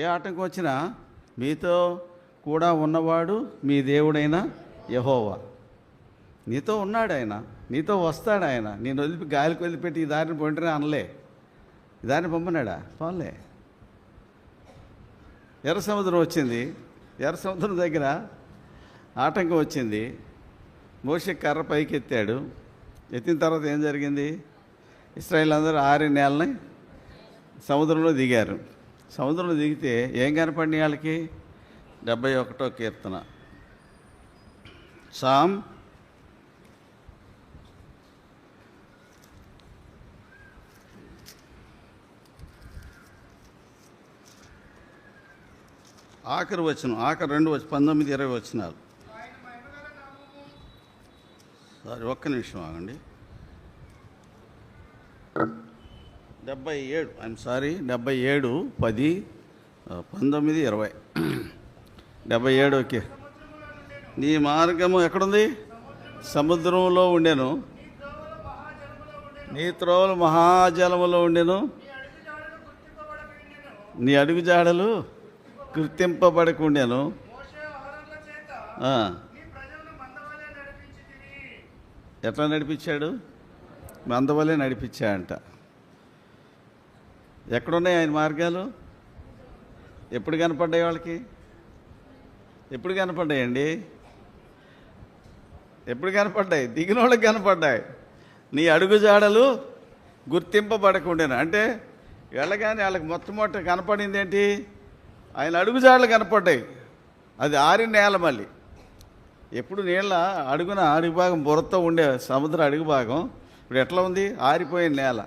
ఏ ఆటంకం వచ్చినా మీతో కూడా ఉన్నవాడు మీ దేవుడైన యెహోవా. నీతో ఉన్నాడు ఆయన, నీతో వస్తాడు ఆయన. నేను గాలికి వదిలిపెట్టి ఈ దారిని పోంటనే అనలే, ఈ దారిని పంపనాడా? పోలే. ఎర్ర సముద్రం వచ్చింది, ఎర్ర సముద్రం దగ్గర ఆటంకం వచ్చింది. మోషే కర్ర పైకి ఎత్తాడు. ఎత్తిన తర్వాత ఏం జరిగింది? ఇశ్రాయేలు అందరూ 6 నెలలని సముద్రంలో దిగారు. సముద్రంలో దిగితే ఏం కనపడిన వాళ్ళకి? 71వ కీర్తన, సామ్ ఆఖరి వచనం, ఆఖరి 19, 20 వచనాలు. సారీ, ఒక్క నిమిషం ఆగండి. 77, ఐఎమ్ సారీ, 77, 10, 19, 20. 77 ఓకే. నీ మార్గము ఎక్కడుంది? సముద్రంలో ఉండెను, నీ త్రోవలు మహాజలములో ఉండెను, నీ అడుగుజాడలు గుర్తింపబడకుండాను. ఎట్లా నడిపించాడు? మందవలే నడిపించాడంట. ఎక్కడున్నాయి ఆయన మార్గాలు? ఎప్పుడు కనపడ్డాయి వాళ్ళకి? ఎప్పుడు కనపడ్డాయండి? ఎప్పుడు కనపడ్డాయి? దిగిన వాళ్ళకి కనపడ్డాయి. నీ అడుగుజాడలు గుర్తింపబడకుండాను అంటే వెళ్ళగానే వాళ్ళకి మొట్టమొదట కనపడింది ఏంటి? ఆయన అడుగుజాడలు కనపడ్డాయి. అది ఆరిన నేల. మళ్ళీ ఎప్పుడు నీళ్ళ అడుగున అడుగు భాగం బురతో ఉండే సముద్ర అడుగు భాగం ఇప్పుడు ఎట్లా ఉంది? ఆరిపోయిన నేల.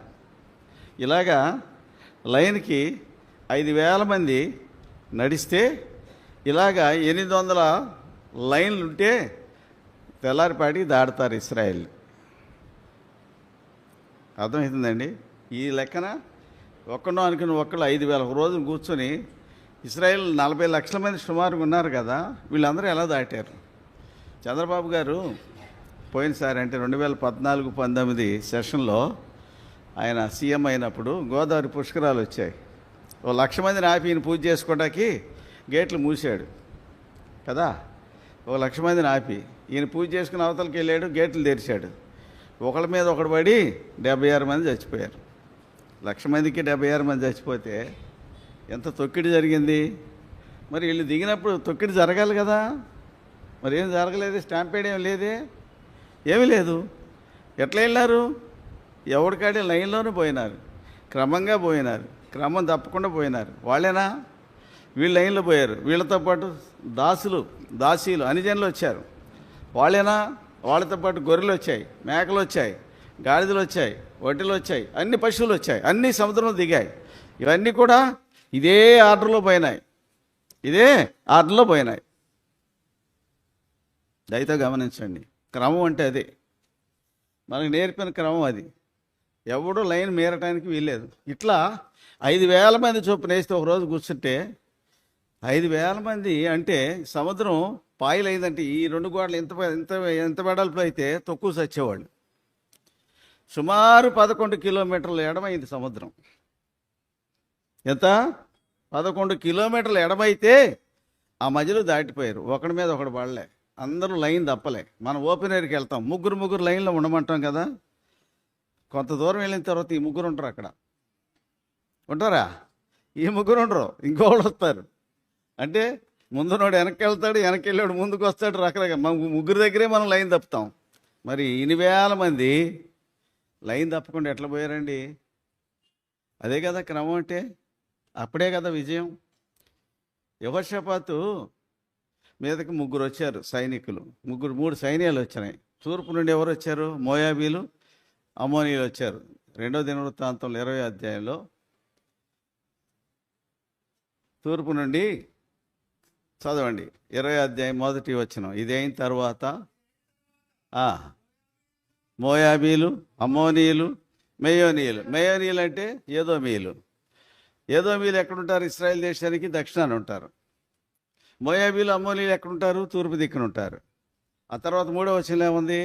ఇలాగా లైన్కి 5,000 మంది నడిస్తే ఇలాగా 800 లైన్లు ఉంటే తెల్లారిపాటికి దాడతారు ఇశ్రాయేల్. అర్థమవుతుందండి? ఈ లెక్కన ఒక్కడో అనుకుని ఒకళ్ళు 5,000 రోజులు కూర్చొని ఇశ్రాయేల్ 40 లక్షల మంది సుమారుగా ఉన్నారు కదా, వీళ్ళందరూ ఎలా దాటారు? చంద్రబాబు గారు పోయినసారి అంటే 2014-19 సెషన్లో ఆయన సీఎం అయినప్పుడు గోదావరి పుష్కరాలు వచ్చాయి. 1,00,000 మందిని ఆపి ఈయన పూజ చేసుకోవడానికి గేట్లు మూసాడు కదా. 1,00,000 మందిని ఆపి ఈయన పూజ చేసుకుని అవతలకి వెళ్ళాడు, గేట్లు తెరిచాడు. ఒకళ్ళ మీద ఒకడు పడి 76 మంది చచ్చిపోయారు. 1,00,000 మందికి 76 మంది చచ్చిపోతే ఎంత తొక్కిడి జరిగింది? మరి వీళ్ళు దిగినప్పుడు తొక్కిడి జరగాలి కదా, మరి ఏం జరగలేదు. స్టాంపేడ్ ఏం లేదే, ఏమీ లేదు. ఎట్లా వెళ్ళారు? ఎవరికాడే లైన్లోనే పోయినారు, క్రమంగా పోయినారు, క్రమం తప్పకుండా పోయినారు. వాళ్ళేనా? వీళ్ళు లైన్లో పోయారు. వీళ్ళతో పాటు దాసీలు అనిజనులు వచ్చారు. వాళ్ళేనా? వాళ్ళతో పాటు గొర్రెలు వచ్చాయి, మేకలు వచ్చాయి, గాడిదలు వచ్చాయి, వడ్డీలు వచ్చాయి, అన్ని పశువులు వచ్చాయి, అన్నీ సముద్రంలో దిగాయి. ఇవన్నీ కూడా ఇదే ఆర్డర్లో పోయినాయి, ఇదే ఆర్డర్లో పోయినాయి. దయతో గమనించండి. క్రమం అంటే అదే, మనకు నేర్పిన క్రమం అది. ఎవడో లైన్ మీరటానికి వీల్లేదు. ఇట్లా 5,000 మంది చొప్పున వేస్తే ఒకరోజు కూర్చుంటే 5,000 మంది అంటే సముద్రం పాయలు అయిందంటే ఈ 2 గోడలు ఎంత వెడల్పు అయితే తక్కువ చచ్చేవాళ్ళు. సుమారు 11 కిలోమీటర్ల ఎడమైంది సముద్రం. ఎంత? 11 కిలోమీటర్ల ఎడమైతే ఆ మధ్యలో దాటిపోయారు. ఒకడి మీద ఒకడు పడలే, అందరూ లైన్ తప్పలే. మనం ఓపెన్ ఎయిర్కి వెళ్తాం, ముగ్గురు లైన్లో ఉండమంటాం కదా. కొంత దూరం వెళ్ళిన తర్వాత ఈ ముగ్గురు ఉంటారు అక్కడ. ఉంటారా? ఈ ముగ్గురు ఉండరు, ఇంకోళ్ళు వస్తారు. అంటే ముందునోడు వెనక్కి వెళ్తాడు, వెనక్కి వెళ్ళాడు ముందుకు వస్తాడు. రకరకాల ముగ్గురు దగ్గరే మనం లైన్ తప్పుతాం. మరి 8,000 మంది లైన్ తప్పకుండా ఎట్లా పోయారండి? అదే కదా క్రమం అంటే, అప్పుడే కదా విజయం. యెహోషాపాతు మీదకి 3 వచ్చారు సైనికులు, 3 సైన్యాలు వచ్చినాయి. తూర్పు నుండి ఎవరు వచ్చారు? మోయాబీలు, అమ్మోనీయులు వచ్చారు. 2వ దినవృత్తాంతంలో 20వ అధ్యాయంలో తూర్పు నుండి చదవండి. 20వ అధ్యాయం 1వ వచనం. ఇది అయిన తర్వాత మోయాబీలు, అమ్మోనీయులు, మెయోనీయులు అంటే ఏదోమీయులు. ఏదోమీయులు ఎక్కడుంటారు? ఇశ్రాయేల్ దేశానికి దక్షిణాన్ని ఉంటారు. మోయాబీలు, అమ్మోనీయులు ఎక్కడుంటారు? తూర్పు దిక్కున ఉంటారు. ఆ తర్వాత 3వ వచనం ఏముంది?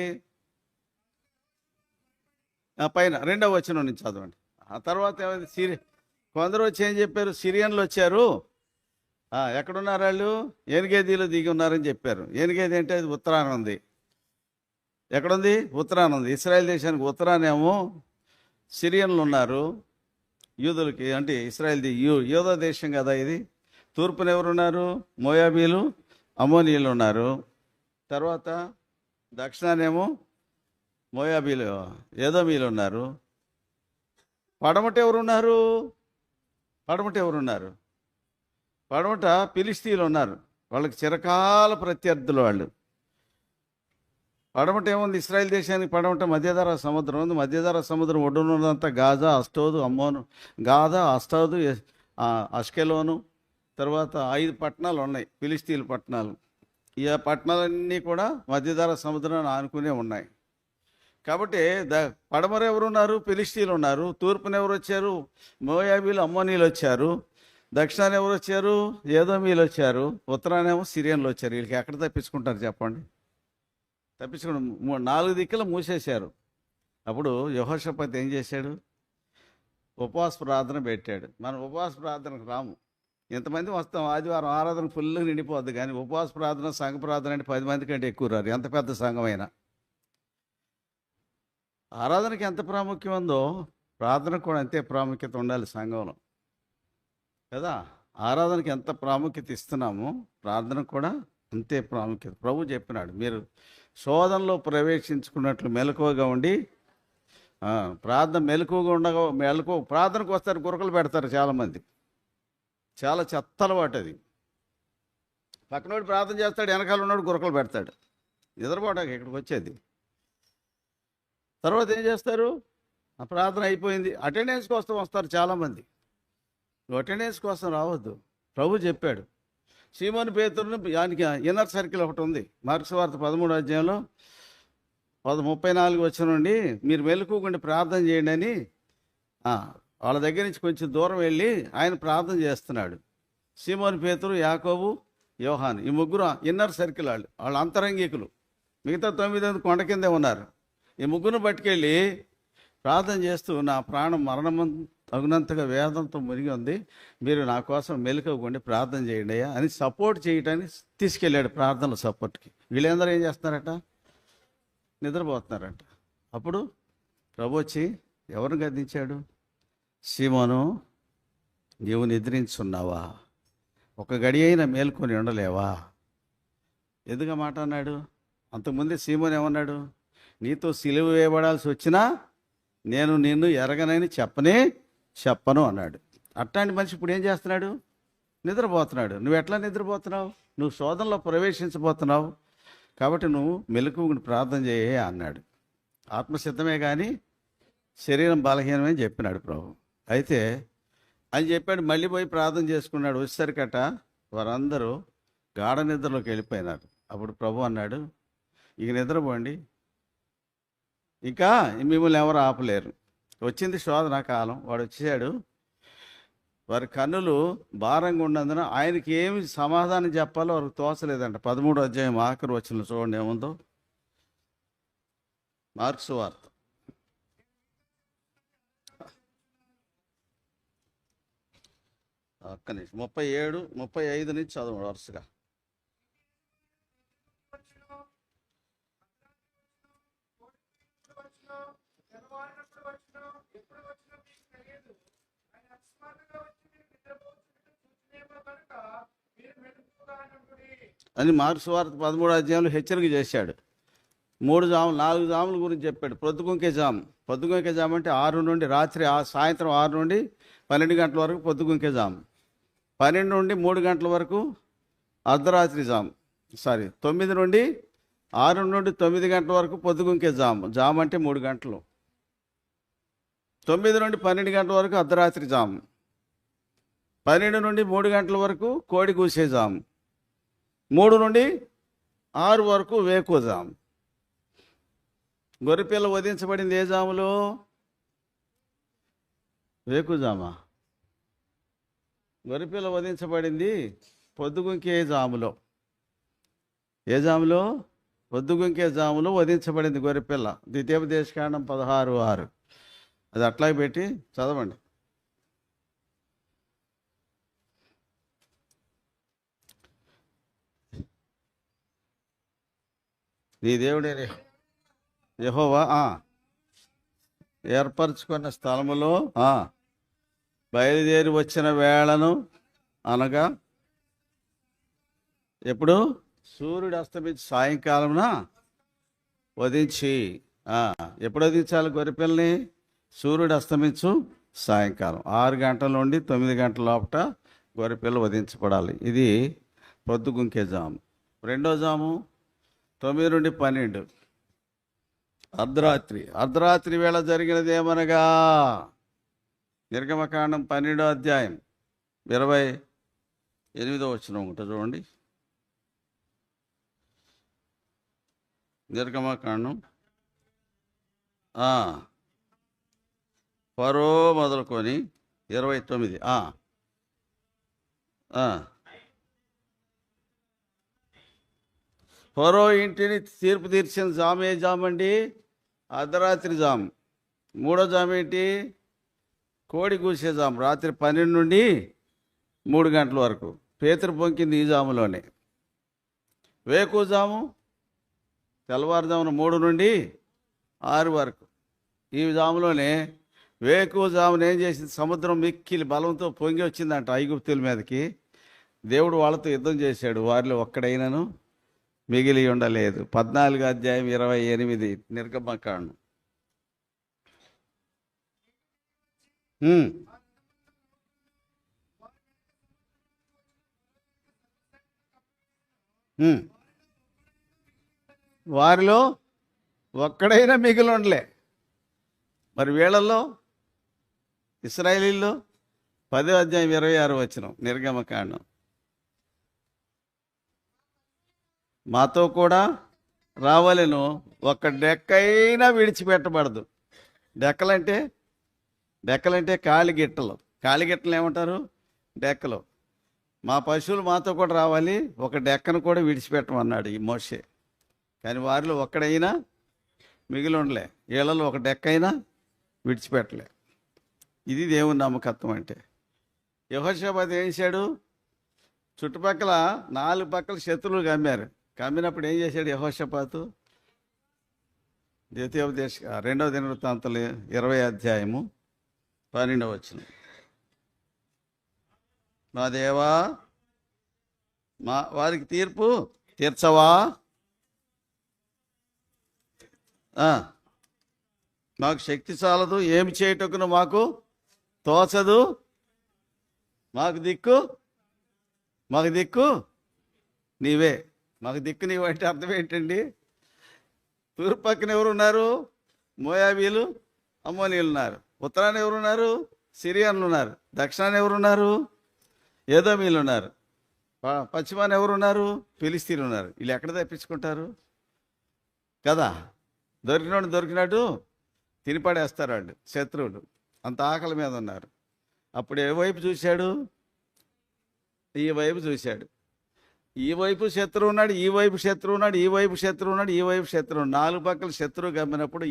పైన 2వ వచనం నుంచి చదవండి. ఆ తర్వాత ఏమైంది? కొందరు వచ్చి ఏం చెప్పారు? సిరియన్లు వచ్చారు, ఎక్కడున్నారు వాళ్ళు? ఏనుగేదిలో దిగి ఉన్నారని చెప్పారు. ఏనుగేది అంటే అది ఉత్తరాన ఉంది. ఎక్కడుంది? ఉత్తరాన ఉంది. ఇస్రాయేల్ దేశానికి ఉత్తరానేమో సిరియన్లు ఉన్నారు, యూదులకి అంటే ఇస్రాయేల్ది యూదా దేశం కదా ఇది. తూర్పున ఎవరున్నారు? మోయాబీలు, అమోనీయులు ఉన్నారు. తర్వాత దక్షిణానేమో మోయాబీలు, ఏదోమీలు ఉన్నారు. పడమట ఎవరున్నారు? పడమట ఫిలిష్తీయులు ఉన్నారు. వాళ్ళకి చిరకాల ప్రత్యర్థులు వాళ్ళు. పడమట ఏముంది? ఇస్రాయేల్ దేశానికి పడమట మధ్యధరా సముద్రం ఉంది. మధ్యధరా సముద్రం ఒడ్డునున్నదంతా గాజా, అష్టోదు, అమ్మోను, గాజా, అష్టోదు, అష్కెలోను, తర్వాత 5 పట్టణాలు ఉన్నాయి, ఫిలిస్తీన్ల పట్టణాలు. ఈ పట్టణాలన్నీ కూడా మధ్యధరా సముద్రాన్ని ఆనుకునే ఉన్నాయి. కాబట్టి పడమర ఎవరున్నారు? ఫిలిస్తీన్లు ఉన్నారు. తూర్పున ఎవరు వచ్చారు? మోయాబీలు, అమ్మోనీలు వచ్చారు. దక్షిణాన్ని ఎవరు వచ్చారు? ఏదోమీలు వచ్చారు. ఉత్తరానేమో సిరియన్లు వచ్చారు. వీళ్ళకి ఎక్కడ తప్పించుకుంటారు చెప్పండి? తప్పించుకుని 4 దిక్కులు మూసేశారు. అప్పుడు యెహోషాపాతు ఏం చేశాడు? ఉపవాస ప్రార్థన పెట్టాడు. మనం ఉపవాస ప్రార్థనకు రాము, ఎంతమంది వస్తాం, ఆదివారం ఆరాధన ఫుల్గా నిండిపోద్ది. కానీ ఉపవాస ప్రార్థన, సంఘ ప్రార్థన అంటే 10 మంది కంటే ఎక్కువ రారు, ఎంత పెద్ద సంఘమైనా. ఆరాధనకి ఎంత ప్రాముఖ్యం ఉందో ప్రార్థనకు కూడా అంతే ప్రాముఖ్యత ఉండాలి సంఘంలో కదా. ఆరాధనకి ఎంత ప్రాముఖ్యత ఇస్తున్నామో ప్రార్థనకు కూడా అంతే ప్రాముఖ్యత. ప్రభు చెప్పినాడు, మీరు శోధనలో ప్రవేశించుకున్నట్లు మెలకువగా ఉండి ప్రార్థనకు వస్తారు, గురకలు పెడతారు చాలామంది. చాలా చెత్త అలవాటు అది. పక్కనోడు ప్రార్థన చేస్తాడు, వెనకాల ఉన్నాడు గురకలు పెడతాడు. నిద్రపోవడానికి ఇక్కడికి వచ్చేది. తర్వాత ఏం చేస్తారు? ఆ ప్రార్థన అయిపోయింది, అటెండెన్స్ కోసం వస్తారు చాలామంది. నువ్వు అటెండెన్స్ కోసం రావద్దు. ప్రభు చెప్పాడు, సీమోను పేతురుని దానికి ఇన్నర్ సర్కిల్ ఒకటి ఉంది. మార్క్స్ వార్త 13వ అధ్యాయంలో 34 వచ్చిన నుండి మీరు మెలకువగా ప్రార్థన చేయండి అని వాళ్ళ దగ్గర నుంచి కొంచెం దూరం వెళ్ళి ఆయన ప్రార్థన చేస్తున్నాడు. సీమోను పేతురు, యాకోబు, యోహాను, ఈ ముగ్గురు ఇన్నర్ సర్కిల్. వాళ్ళు అంతరంగికులు. మిగతా 9 కొండ కిందే ఉన్నారు. ఈ ముగ్గురుని పట్టుకెళ్ళి ప్రార్థన చేస్తూ, నా ప్రాణం మరణం తగినంతగా వేదంతో మునిగి ఉంది, మీరు నా కోసం మెలకువగా ప్రార్థన చేయండి అయ్యా అని సపోర్ట్ చేయడానికి తీసుకెళ్ళాడు. ప్రార్థనల సపోర్ట్కి. వీళ్ళందరూ ఏం చేస్తున్నారట? నిద్రపోతున్నారట. అప్పుడు ప్రభు వచ్చి ఎవరిని గద్దించాడు? సీమోను, నీవు నిద్రించున్నావా? ఒక గడి అయినా మేల్కొని ఉండలేవా? ఎందుకు మాట అన్నాడు? అంతకుముందే సీమోను ఏమన్నాడు? నీతో సిలువ వేయబడాల్సి వచ్చినా నేను నిన్ను ఎరగనని చెప్పను అన్నాడు. అట్లాంటి మనిషి ఇప్పుడు ఏం చేస్తున్నాడు? నిద్రపోతున్నాడు. నువ్వు ఎట్లా నిద్రపోతున్నావు? నువ్వు శోధనలో ప్రవేశించబోతున్నావు. కాబట్టి నువ్వు మెలకువగా ప్రార్థన చేయ అన్నాడు. ఆత్మసిద్ధమే కానీ శరీరం బలహీనమని చెప్పినాడు ప్రభు. అయితే అని చెప్పాడు, మళ్ళీ పోయి ప్రార్థన చేసుకున్నాడు. వచ్చేసరికట వారందరూ గాఢ నిద్రలోకి వెళ్ళిపోయినారు. అప్పుడు ప్రభు అన్నాడు, ఇక నిద్రపోండి, ఇంకా మిమ్మల్ని ఎవరు ఆపలేరు. వచ్చింది శోధన కాలం. వాడు వచ్చాడు, వారి కన్నులు భారంగా ఉన్నందున ఆయనకి ఏమి సమాధానం చెప్పాలో వారికి తోచలేదంట. 13వ అధ్యాయం ఆఖరి వచనం చూడండి ఏముందో. మార్క్స్ వార్త ఒక్క నిమిషం, 37, 35 నుంచి చదవండి వరుసగా. అని మార్క్స్ వార్త 13వ అధ్యాయంలో హెచ్చరిక చేశాడు. 3 జాములు 4 జాముల గురించి చెప్పాడు. పొద్దుగుంకే జాము. పొద్దుగుంకే జాము అంటే 6 నుండి రాత్రి సాయంత్రం 6 నుండి 12 గంటల వరకు పొద్దుగుంకే జాము. 12 నుండి 3 గంటల వరకు అర్ధరాత్రి జాము. 9 నుండి 6 నుండి 9 గంటల వరకు పొద్దుగుంకే జాము. జాము అంటే 3 గంటలు. 9 నుండి 12 గంటల వరకు అర్ధరాత్రి జాము. 12 నుండి 3 గంటల వరకు కోడి కూసే జాము. 3 నుండి 6 వరకు వేకువ జాము. గొర్రెపిల్ల వధించబడింది ఏ జాములో? వేకుజామా? గొర్రెపిల్ల వధించబడింది పొద్దుగుంకే జాములో. ఏ జాములో? పొద్దుగుంకే జాములో వధించబడింది గొర్రెపిల్ల. ద్వితీయోపదేశకాండం 16:6. అది అట్లాగే పెట్టి చదవండి. నీ దేవుడే యెహోవా ఏర్పరచుకున్న స్థలములో బయలుదేరి వచ్చిన వేళను అనగా ఎప్పుడు సూర్యుడు అస్తమించి సాయంకాలమున వధించి ఎప్పుడు వధించాలి గొర్రెపిల్లని? సూర్యుడు అస్తమించు సాయంకాలం 6 గంటల నుండి 9 గంటల లోపల గొర్రెపిల్ల వధించబడాలి. ఇది పొద్దుగుంకే జాము. రెండో జాము 9 నుండి 12 అర్ధరాత్రి వేళ జరిగినది ఏమనగా నిర్గమకాండం 12వ అధ్యాయం 28వ వచనం ఉంటుంది చూడండి. నిర్గమకాండం ఫరో మొదలుకొని 29 ఫరో ఇంటిని తీర్పు తీర్చిన జాము ఏ జామండి? అర్ధరాత్రి జాము. మూడో జాము ఏంటి? కోడి కూసే జాము. రాత్రి 12 నుండి 3 గంటల వరకు. పేతురు పొంకింది ఈ జాములోనే. వేకు జాము తెల్లవారుజామున 3 నుండి 6 వరకు. ఈ జాములోనే వేకువజామున ఏం చేసింది? సముద్రం మిక్కిలి బలంతో పొంగి వచ్చిందంట ఐగుప్తుల మీదకి. దేవుడు వాళ్ళతో యుద్ధం చేశాడు. వారిలో ఒక్కడైనాను మిగిలి ఉండలేదు. 14వ అధ్యాయం 28 నిర్గమకాండం. వారిలో ఒక్కడైనా మిగిలి ఉండలే. మరి వీళ్ళల్లో ఇశ్రాయేలీల్లో 10వ అధ్యాయం 26 వచనం నిర్గమకాండం. మాతో కూడా రావాలను, ఒక్క డెక్కైనా విడిచిపెట్టబడదు. డెక్కలంటే కాలిగిట్టలు. కాలిగిట్టలు ఏమంటారు? డెక్కలు. మా పశువులు మాతో కూడా రావాలి, ఒక డెక్కను కూడా విడిచిపెట్టమన్నాడు ఈ మోషే. కానీ వారిలో ఒక్కడైనా మిగిలి ఉండలే. వీళ్ళలో ఒక డెక్కైనా విడిచిపెట్టలే. ఇది దేవుని నమ్మకత్వం అంటే. యెహోషాపాతు ఏం చేశాడు? చుట్టుపక్కల 4 పక్కల శత్రువులు కమ్మినప్పుడు ఏం చేశాడు యెహోషాపాతు? ద్వితీయోపదేశ 2వ దినవృత్తాంతాలు 20వ అధ్యాయము 12వ వచనం. మా దేవా, వారికి తీర్పు తీర్చవా? మాకు శక్తి చాలదు, ఏమి చేయటకును మాకు తోచదు. మాకు దిక్కు నీవే. మాకు దిక్కు నీవు అంటే అర్థం ఏంటండి? తూర్పు పక్కన ఎవరున్నారు? మోయాబీలు, అమ్మోనీయులు ఉన్నారు. ఉత్తరాన ఎవరున్నారు? సిరియన్లు ఉన్నారు. దక్షిణాన ఎవరున్నారు? ఏదోమీలు ఉన్నారు. పశ్చిమాన ఎవరున్నారు? ఫిలిస్తీన్లు ఉన్నారు. వీళ్ళు ఎక్కడ తప్పించుకుంటారు కదా? దొరికినట్టు తినిపడేస్తారు వాళ్ళు, శత్రువులు. అంత ఆకలి మీద ఉన్నారు. అప్పుడు ఏ వైపు చూశాడు? ఈ వైపు చూశాడు. ఈ వైపు శత్రువు ఉన్నాడు, ఈ వైపు శత్రువు ఉన్నాడు, ఈ వైపు శత్రువు ఉన్నాడు, ఈ వైపు శత్రువు. 4 పక్కల శత్రువు గమ్మినప్పుడు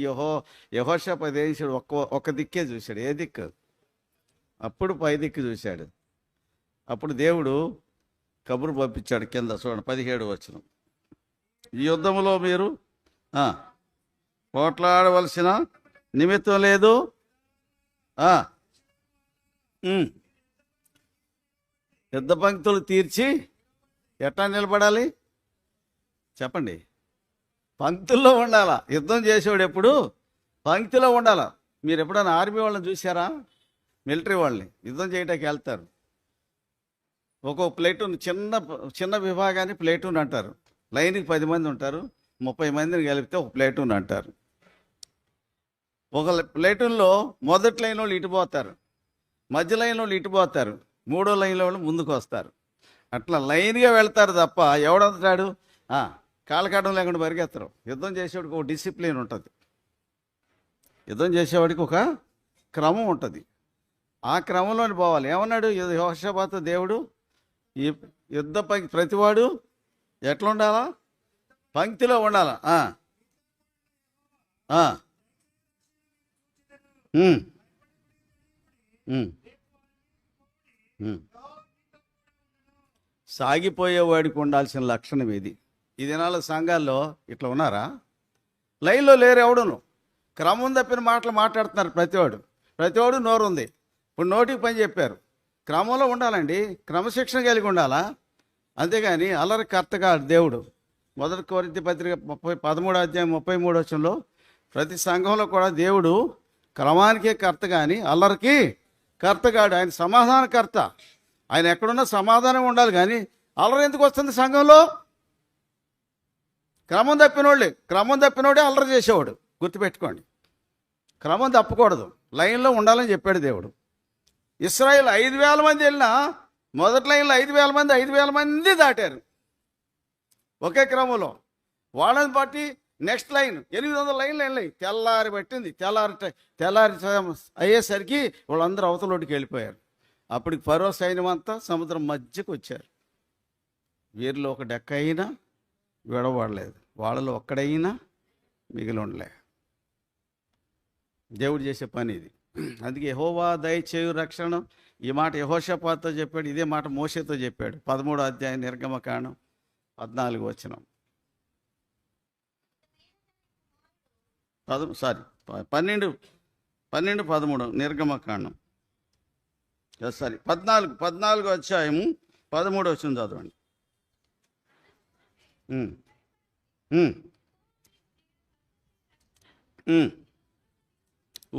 యెహోషాపాతు ఏం చేశాడు? ఒక్క దిక్కే చూశాడు. ఏ దిక్కు? అప్పుడు పై దిక్కు చూశాడు. అప్పుడు దేవుడు కబురు పంపించాడు కింద. చూడండి 17వ వచనం. ఈ యుద్ధంలో మీరు పోట్లాడవలసిన నిమిత్తం లేదు. యుద్ధ పంక్తులు తీర్చి ఎట్లా నిలబడాలి చెప్పండి? పంక్తుల్లో ఉండాలా. యుద్ధం చేసేవాడు ఎప్పుడు పంక్తిలో ఉండాలా. మీరు ఎప్పుడైనా ఆర్మీ వాళ్ళని చూసారా? మిలిటరీ వాళ్ళని యుద్ధం చేయడానికి వెళ్తారు. ఒక్కో ప్లేటూన్, చిన్న విభాగాన్ని ప్లేటూన్ అంటారు. లైన్కి 10 మంది ఉంటారు. 30 మందిని కలిపితే ఒక ప్లేటూన్ అంటారు. ఒక ప్లేటూన్లో మొదటి లైన్ వాళ్ళు ఇటుపోతారు, మధ్య లైన్ వాళ్ళు ఇటుపోతారు, 3వ లైన్లో వాళ్ళు ముందుకు వస్తారు. అట్లా లైన్గా వెళ్తారు తప్ప ఎవడంతాడు కాలకాటం లేకుండా పరిగెత్తరు. యుద్ధం చేసేవాడికి ఒక డిసిప్లిన్ ఉంటుంది. యుద్ధం చేసేవాడికి ఒక క్రమం ఉంటుంది. ఆ క్రమంలోని పోవాలి. ఏమన్నాడు యెహోషాపాతు దేవుడు? ఈ యుద్ధ ప్రతివాడు ఎట్లా ఉండాలా? పంక్తిలో ఉండాలా. సాగిపోయేవాడికి ఉండాల్సిన లక్షణం ఇది. ఈ దినాల సంఘాల్లో ఇట్లా ఉన్నారా? లైన్లో లేరు ఎవడును. క్రమం తప్పిన మాటలు మాట్లాడుతున్నారు ప్రతివాడు నోరు ఉంది. ఇప్పుడు నోటికి పని చెప్పారు. క్రమంలో ఉండాలండి, క్రమశిక్షణ కలిగి ఉండాలా. అంతేగాని అల్లరి కర్తగా దేవుడు. 1 కొరింథీ పత్రిక 13:33 ప్రతి సంఘంలో కూడా దేవుడు క్రమానికే కర్త కానీ అల్లరికి కర్తగాడు. ఆయన సమాధానకర్త. ఆయన ఎక్కడున్నా సమాధానం ఉండాలి కానీ అల్లరి ఎందుకు వస్తుంది సంఘంలో? క్రమం తప్పినోడే అల్లరి చేసేవాడు. గుర్తుపెట్టుకోండి, క్రమం తప్పకూడదు, లైన్లో ఉండాలని చెప్పాడు దేవుడు. ఇశ్రాయేల్ 5,000 మంది వెళ్ళినా మొదటి లైన్లో 5,000 మంది దాటారు ఒకే క్రమంలో. వాళ్ళని బట్టి నెక్స్ట్ లైన్ 800 లైన్లు వెళ్ళాయి. తెల్లారి పట్టింది. తెల్లారి అయ్యేసరికి వాళ్ళందరూ అవతలోటికి వెళ్ళిపోయారు. అప్పటికి ఫరో సైన్యం అంతా సముద్రం మధ్యకు వచ్చారు. వీరిలో ఒక డెక్క అయినా విడవడలేదు, వాళ్ళలో ఒక్కడైనా మిగిలి ఉండలే. దేవుడు చేసే పని ఇది. అందుకే యెహోవా దయచేయు రక్షణ, ఈ మాట యెహోషాపాతుతో చెప్పాడు, ఇదే మాట మోషేతో చెప్పాడు. 13వ అధ్యాయం నిర్గమకాండం 14వ వచనం. 12:13 నిర్గమకాండం 14వ అధ్యాయము 13వ వచనం చదవండి.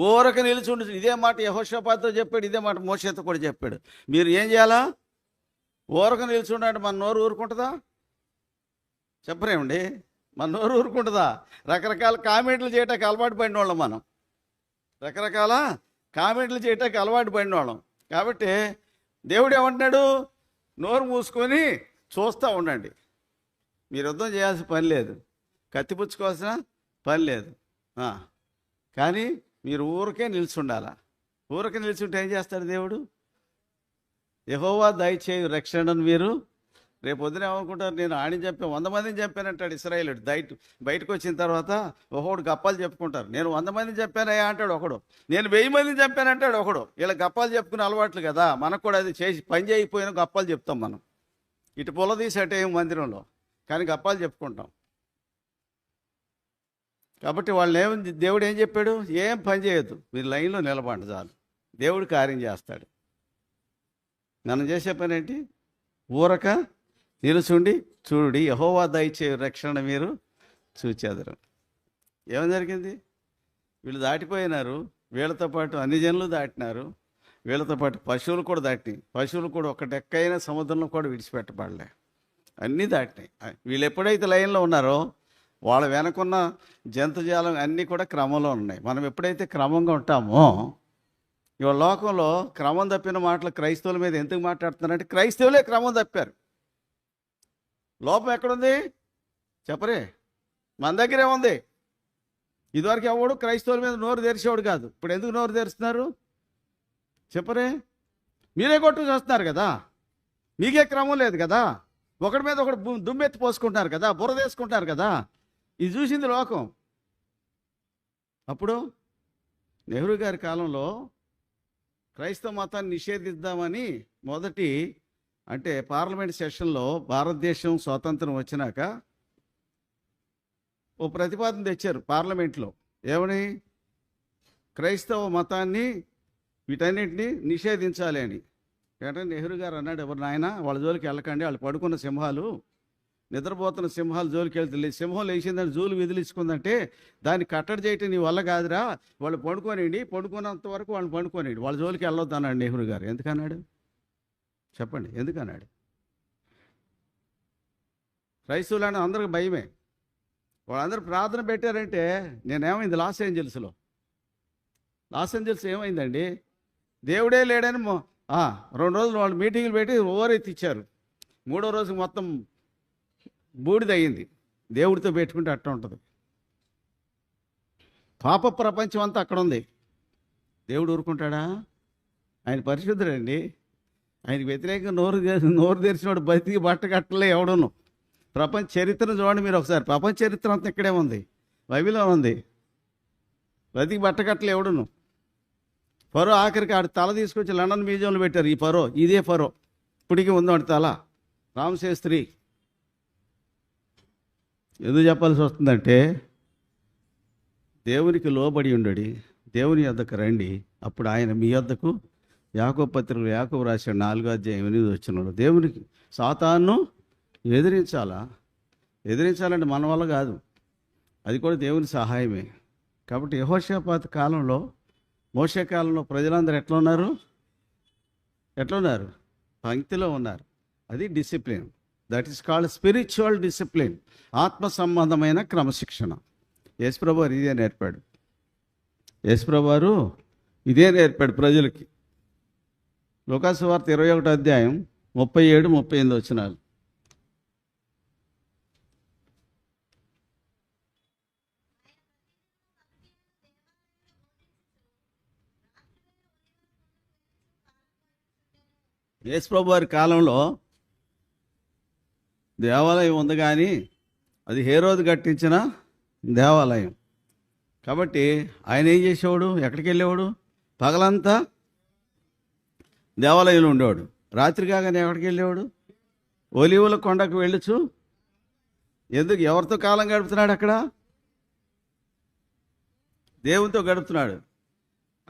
ఊరక నిలిచుండి, ఇదే మాట యెహోషాపాతుతో చెప్పాడు, ఇదే మాట మోషేతో కూడా చెప్పాడు. మీరు ఏం చేయాలా? ఊరక నిలిచుండంటే మన నోరు ఊరుకుంటుందా? చెప్పరేమండి, మన నోరు ఊరుకుంటుందా? రకరకాల కామెంట్లు చేయటానికి అలవాటు పడిన వాళ్ళం మనం. కాబట్టి దేవుడు ఏమంటున్నాడు? నోరు మూసుకొని చూస్తూ ఉండండి. మీరు యుద్ధం చేయాల్సిన పని లేదు, కత్తిపుచ్చుకోవాల్సిన పని లేదు. కానీ మీరు ఊరికే నిల్చుండాలా. ఊరికే నిల్చుంటే ఏం చేస్తాడు దేవుడు? యెహోవా దయచేయు రక్షణను మీరు రేపు పొద్దున ఏమనుకుంటారు? నేను ఆడిని చెప్పాను, 100 మందిని చెప్పానంటాడు ఇశ్రాయేలుడు. బయటకు వచ్చిన తర్వాత ఒకడు గప్పాలు చెప్పుకుంటారు. నేను 100 మందిని చెప్పానయ్యా అంటాడు ఒకడు. నేను 1000 మందిని చెప్పానంటాడు ఒకడు. ఇలా గప్పాలు చెప్పుకునే అలవాట్లు కదా మనకు కూడా. అది చేసి పని చేయకపోయినా గప్పాలు చెప్తాం మనం. ఇటు పొల తీసేట ఏం మందిరంలో, కానీ గప్పాలు చెప్పుకుంటాం. కాబట్టి వాళ్ళని దేవుడు ఏం చెప్పాడు? ఏం పని చేయొద్దు, మీరు లైన్లో నిలబడండి చాలు, దేవుడు కార్యం చేస్తాడు. మనం చేసే పని ఏంటి? ఊరక నిలుచుండి చూడు, యెహోవా దయచేయు రక్షణ మీరు చూచెదరు. ఏం జరిగింది? వీళ్ళు దాటిపోయినారు, వీళ్ళతో పాటు అన్ని జనులు దాటినారు, వీళ్ళతో పాటు పశువులు కూడా దాటినాయి. పశువులు కూడా ఒక డెక్కైనా సముద్రంలో కూడా విడిచిపెట్టబడలే, అన్నీ దాటినాయి. వీళ్ళు ఎప్పుడైతే లైన్లో ఉన్నారో వాళ్ళ వెనకున్న జంతుజాలం అన్నీ కూడా క్రమంలో ఉన్నాయి. మనం ఎప్పుడైతే క్రమంగా ఉంటామో, ఇవాళ లోకంలో క్రమం తప్పిన మాటలు క్రైస్తవుల మీద ఎందుకు మాట్లాడుతున్నారంటే క్రైస్తవులే క్రమం తప్పారు. లోపం ఎక్కడుంది చెప్పరే? మన దగ్గరే ఉంది. ఇదివరకు ఎవడు క్రైస్తవుల మీద నోరు తెరిచేవాడు కాదు. ఇప్పుడు ఎందుకు నోరు తెరుస్తున్నారు చెప్పరే? మీరే కొట్టు చూస్తున్నారు కదా, మీకే క్రమం లేదు కదా. ఒకటి మీద ఒకటి దుమ్మెత్తి పోసుకుంటున్నారు కదా, బురద వేసుకుంటున్నారు కదా. ఇది చూసింది లోకం. అప్పుడు నెహ్రూ గారి కాలంలో క్రైస్తవ మతాన్ని నిషేధిద్దామని మొదటి పార్లమెంట్ సెషన్లో భారతదేశం స్వాతంత్రం వచ్చినాక ఓ ప్రతిపాదన తెచ్చారు పార్లమెంట్లో. ఏమని? క్రైస్తవ మతాన్ని వీటన్నింటినీ నిషేధించాలి అని. వెంటనే నెహ్రూ గారు అన్నాడు, ఎవరు నాయన వాళ్ళ జోలికి వెళ్ళకండి, వాళ్ళు పడుకున్న సింహాలు, నిద్రపోతున్న సింహాలు జోలికి వెళ్తుంది. సింహం లేచిందని జూలు విదిలించుకుందంటే దాన్ని కట్టడి చేయటం నీ వల్ల కాదురా, వాళ్ళు పడుకున్నంత వరకు వాళ్ళు పడుకోనివ్వండి, వాళ్ళ జోలికి వెళ్ళొద్దు అన్నాడు నెహ్రూ గారు. ఎందుకన్నాడు చెప్పండి? ఎందుకన్నాడు? క్రైస్తవులని అందరికి భయమే. వాళ్ళందరూ ప్రార్థన పెట్టారంటే నేనేమైంది లాస్ ఏంజల్స్లో ఏమైందండి? దేవుడే లేడని 2 రోజులు వాళ్ళు మీటింగులు పెట్టి ఓరెత్తిచ్చారు. 3వ రోజు మొత్తం బూడిదయ్యింది. దేవుడితో పెట్టుకుంటే అట్ట ఉంటుంది. పాప ప్రపంచం అంతా అక్కడ ఉంది. దేవుడు ఊరుకుంటాడా? ఆయన పరిశుద్ధుడండి. ఆయనకు వ్యతిరేకంగా నోరు తెరిచినోడు బతికి బట్ట కట్టలే ఎవడును. ప్రపంచ చరిత్రను చూడండి మీరు ఒకసారి. ప్రపంచ చరిత్ర అంతా ఇక్కడే ఉంది, బైబిల్లో ఉంది. బతికి బట్ట కట్టలే ఎవడును. ఫరో ఆఖరికి ఆడి తల తీసుకొచ్చి లండన్ మ్యూజియంలో పెట్టారు. ఈ ఫరో, ఇదే ఫరో, ఇప్పటికీ ఉంది వాడి తల. రామసేస్త్రి ఎందుకు చెప్పాల్సి వస్తుందంటే దేవునికి లోబడి ఉండడి, దేవుని యొద్దకు రండి, అప్పుడు ఆయన మీ యొద్దకు. యాకోబు పత్రికలో యాకోబు రాశాడు 4:8 దేవునికి సాతాను ఎదిరించాలంటే మన వల్ల కాదు, అది కూడా దేవుని సహాయమే. కాబట్టి యెహోషాపాతు కాలంలో, మోషే కాలంలో ప్రజలందరూ ఎట్లున్నారు? పంక్తిలో ఉన్నారు. అది discipline. That is called spiritual discipline, ఆత్మ సంబంధమైన క్రమశిక్షణ. యేసుప్రభు వారు ఇదే నేర్పాడు ప్రజలకి. లూకా సువార్త 21:37-38 యేసుప్రభు వారి కాలంలో దేవాలయం ఉంది, కానీ అది హేరోదు కట్టించిన దేవాలయం. కాబట్టి ఆయన ఏం చేసేవాడు? ఎక్కడికి వెళ్ళేవాడు? పగలంతా దేవాలయంలో ఉండేవాడు. రాత్రి కాగానే ఎక్కడికి వెళ్ళేవాడు? ఒలీవల కొండకు వెళ్ళొచ్చు. ఎందుకు? ఎవరితో కాలం గడుపుతున్నాడు? అక్కడ దేవునితో గడుపుతున్నాడు.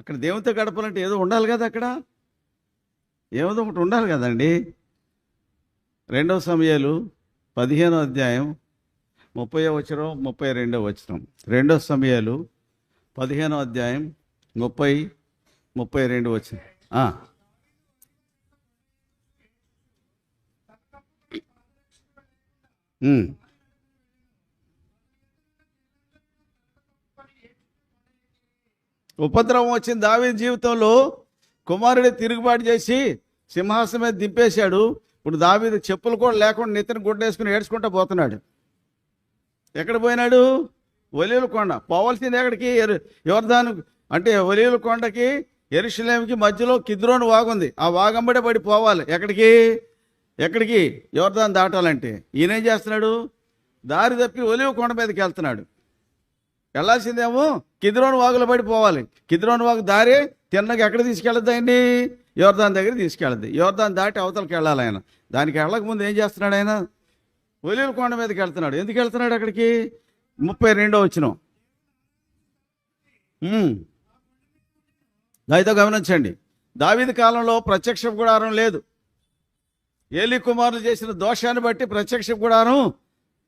అక్కడ దేవునితో గడపాలంటే ఏదో ఉండాలి కదా, అక్కడ ఏదో ఒకటి ఉండాలి కదండి. 2 సమూయేలు 15:30-32. 2 సమూయేలు 15:30-32. ఉపద్రవం వచ్చింది దావీదు జీవితంలో. కుమారుడే తిరుగుబాటు చేసి సింహాసనం మీద దింపేశాడు. ఇప్పుడు దావీదు చెప్పులు కూడా లేకుండా నెత్తిన గుడ్డేసుకుని ఏడ్చుకుంటూ పోతున్నాడు. ఎక్కడ పోయినాడు? ఒలీవల కొండ. పోవాల్సింది ఎక్కడికి? యోర్దాను, అంటే ఒలీవల కొండకి యెరూషలేముకి మధ్యలో కిద్రోను వాగుంది. ఆ వాగంబడే పడి పోవాలి. ఎక్కడికి? యోర్దాను దాటాలంటే. ఈయనేం చేస్తున్నాడు? దారి తప్పి ఒలీవ కొండ మీదకి వెళ్తున్నాడు. వెళ్ళాల్సిందేమో కిద్రోను వాగులో పడి పోవాలి. కిద్రోను వాగు దారి తిన్నగా ఎక్కడ తీసుకెళ్ళద్దండి? యోర్దాను దగ్గర తీసుకెళ్ళద్ది. యోర్దాను దాటి అవతలకి వెళ్ళాలి ఆయన. దానికి వెళ్ళకముందు ఏం చేస్తున్నాడు ఆయన? ఒలీవల కొండ మీదకి వెళ్తున్నాడు. ఎందుకు వెళ్తున్నాడు అక్కడికి? 32 దయతో గమనించండి. దావీదు కాలంలో ప్రత్యక్ష గుడారం లేదు. ఏలీ కుమారులు చేసిన దోషాన్ని బట్టి ప్రత్యక్ష గుడారం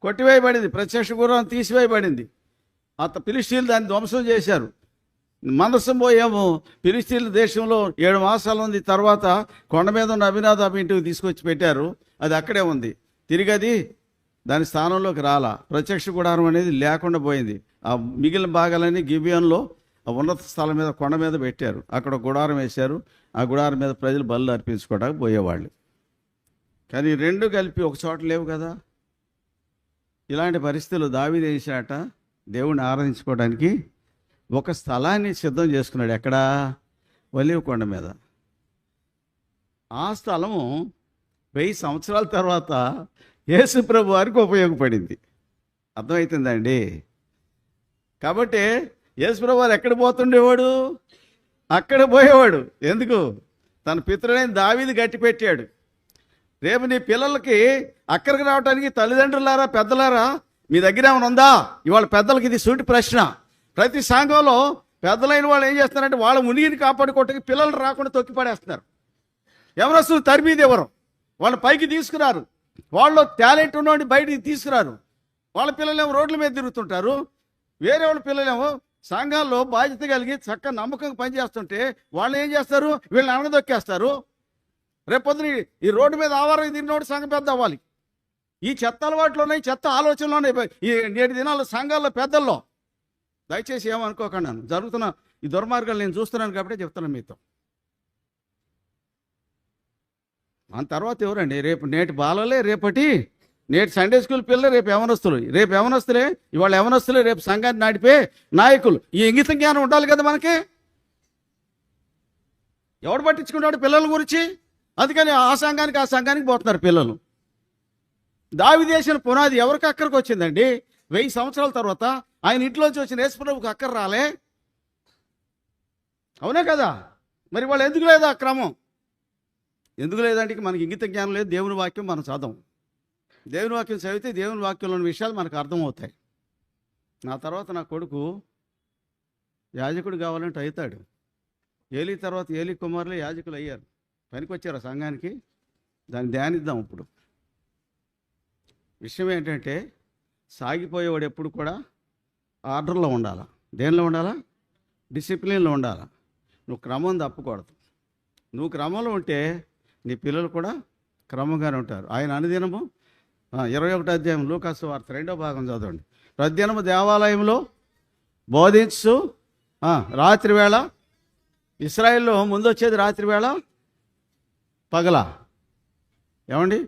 కొట్టివేయబడింది, ప్రత్యక్ష గుడారం తీసివేయబడింది. ఫిలిష్తీయులు దాన్ని ధ్వంసం చేశారు. మందసం పోయేమో ఫిలిష్తీయుల దేశంలో 7 మాసాల ఉంది. తర్వాత కొండ మీద ఉన్న అభినాదాబు ఇంటికి తీసుకొచ్చి పెట్టారు. అది అక్కడే ఉంది. తిరిగి అది దాని స్థానంలోకి రాలా. ప్రత్యక్ష గుడారం అనేది లేకుండా పోయింది. ఆ మిగిలిన భాగాలన్నీ గిబియోన్లో ఆ ఉన్నత స్థలం మీద, కొండ మీద పెట్టారు. అక్కడ గుడారం వేశారు. ఆ గుడారం మీద ప్రజలు బలులు అర్పించుకోవడానికి పోయేవాళ్ళు. కానీ రెండు కలిపి ఒక చోట లేవు కదా. ఇలాంటి పరిస్థితులు దావీదు చేశాట. దేవుణ్ణి ఆరాధించుకోవడానికి ఒక స్థలాన్ని సిద్ధం చేసుకున్నాడు. ఎక్కడ? ఒలీవ కొండ మీద. ఆ స్థలము 1000 సంవత్సరాల తర్వాత యేసు ప్రభు వారికి ఉపయోగపడింది. అర్థమవుతుందండి? కాబట్టి యేసు ప్రభు వారు ఎక్కడ పోతుండేవాడు? అక్కడ పోయేవాడు. ఎందుకు? తన పితరుడైన దావీదు గట్టి పెట్టాడు. రేపు నీ పిల్లలకి అక్కడికి రావడానికి తల్లిదండ్రులారా, పెద్దలారా, మీ దగ్గర ఏమైనా ఉందా? ఇవాళ పెద్దలకి ఇది సూటి ప్రశ్న. ప్రతి సంఘంలో పెద్దలైన వాళ్ళు ఏం చేస్తున్నారంటే వాళ్ళ ఉనికిని కాపాడుకోవటానికి పిల్లలు రాకుండా తొక్కి పడేస్తున్నారు. ఎవరొస్తూ తరిమీది ఎవరు? వాళ్ళ పైకి తీసుకురారు. వాళ్ళు టాలెంట్ ఉన్నవాడిని బయటికి తీసుకురారు. వాళ్ళ పిల్లలేమో రోడ్ల మీద తిరుగుతుంటారు. వేరే వాళ్ళ పిల్లలేమో సంఘాల్లో బాధ్యత కలిగి చక్కగా నమ్మకంగా పనిచేస్తుంటే వాళ్ళు ఏం చేస్తారు? వీళ్ళని అనగదొక్కేస్తారు. రేపొద్దున ఈ రోడ్డు మీద ఆవారం తిరిగినోడు సంఘం పెద్ద అవ్వాలి. ఈ చెత్త అలవాట్లు ఉన్నాయి, చెత్త ఆలోచనలు ఉన్నాయి ఈ నేటి దినాల్లో సంఘాల్లో పెద్దల్లో. దయచేసి ఏమనుకోకండి. జరుగుతున్న ఈ దుర్మార్గాలు నేను చూస్తున్నాను కాబట్టి చెప్తున్నాను మీతో. ఆ తర్వాత ఎవరండి? నేటి బాలలే నేటి సండే స్కూల్ పిల్లలే రేపు యవనస్తులే ఇవాళ యవనస్తులే రేపు సంఘాన్ని నాటిపే నాయకులు. ఈ ఇంగిత జ్ఞానం ఉండాలి కదా మనకి. ఎవడు పట్టించుకుంటాడు పిల్లల గురించి? అందుకని ఆ సంఘానికి పోతున్నారు పిల్లలు. దావీదు చేసిన పునాది ఎవరికి అక్కడికి వచ్చిందండి? 1000 సంవత్సరాల తర్వాత ఆయన ఇంట్లోంచి వచ్చిన యేసు ప్రభువుకి అక్కర రాలే? అవునా కదా? మరి వాళ్ళు ఎందుకు లేదా ఆ క్రమం? ఎందుకు లేదంటే మనకి ఇంగిత జ్ఞానం లేదు. దేవుని వాక్యం మనం చదవం. దేవుని వాక్యం చదివితే దేవుని వాక్యంలోని విషయాలు మనకు అర్థమవుతాయి. నా తర్వాత నా కొడుకు యాజకుడు కావాలంటే అవుతాడు. ఏలీ తర్వాత ఏలీ కుమారులు యాజకులు అయ్యారు. పనికొచ్చారు సంఘానికి. దాన్ని ధ్యానిద్దాం. ఇప్పుడు విషయం ఏంటంటే, సాగిపోయేవాడు ఎప్పుడు కూడా ఆర్డర్లో ఉండాలా. దేనిలో ఉండాలా? డిసిప్లిన్లో ఉండాలా. నువ్వు క్రమం తప్పకూడదు. నువ్వు క్రమంలో ఉంటే నీ పిల్లలు కూడా క్రమంగానే ఉంటారు. ఆయన అనుదినము 21వ అధ్యాయం లూకాసు వార్త 2వ భాగం చదవండి. ప్రతిదినము దేవాలయంలో బోధించు. రాత్రి వేళ ఇశ్రాయేల్లో ముందు వచ్చేది రాత్రి వేళ పగల. ఏమండి,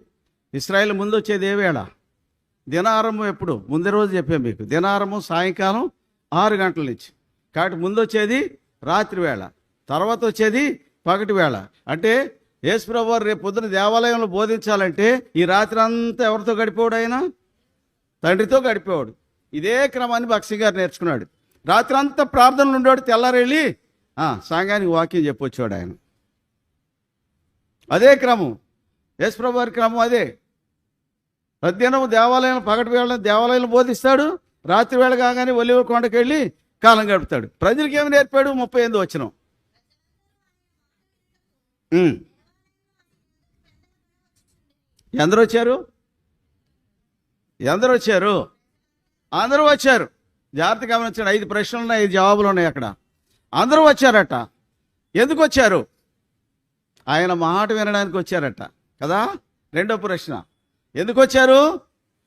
ఇశ్రాయేల్ ముందు వచ్చేది ఏ వేళ? దినారంభం ఎప్పుడు? ముందే రోజు చెప్పాను మీకు. దినారంభం సాయంకాలం 6 గంటల నుంచి. కాబట్టి ముందు వచ్చేది రాత్రి వేళ, తర్వాత వచ్చేది పగటి వేళ. అంటే యేసుప్రభువారు రేపు పొద్దున దేవాలయంలో బోధించాలంటే ఈ రాత్రి అంతా ఎవరితో గడిపేవాడు? ఆయన తండ్రితో గడిపేవాడు. ఇదే క్రమాన్ని భక్సి గారు నేర్చుకున్నాడు. రాత్రి అంతా ప్రార్థనలు ఉండేవాడు. తెల్లారెళ్ళి సంఘానికి వాక్యం చెప్పొచ్చాడు ఆయన. అదే క్రమం, యేసుప్రభువారి క్రమం అదే. ప్రతిదినము దేవాలయం పగటి వేళ దేవాలయంలో బోధిస్తాడు. రాత్రి వేళ కాగానే ఒలివ కొండకి వెళ్ళి కాలం గడుపుతాడు. ప్రజలకు ఏమి నేర్పాడు? 38వ వచనం. ఎందరు వచ్చారు? అందరూ వచ్చారు. జాగ్రత్త గమనించండి. 5 ప్రశ్నలు ఉన్నాయి, 5 జవాబులు ఉన్నాయి అక్కడ. అందరూ వచ్చారట. ఎందుకు వచ్చారు? ఆయన మాట వినడానికి వచ్చారట కదా. 2వ ప్రశ్న, ఎందుకు వచ్చారు?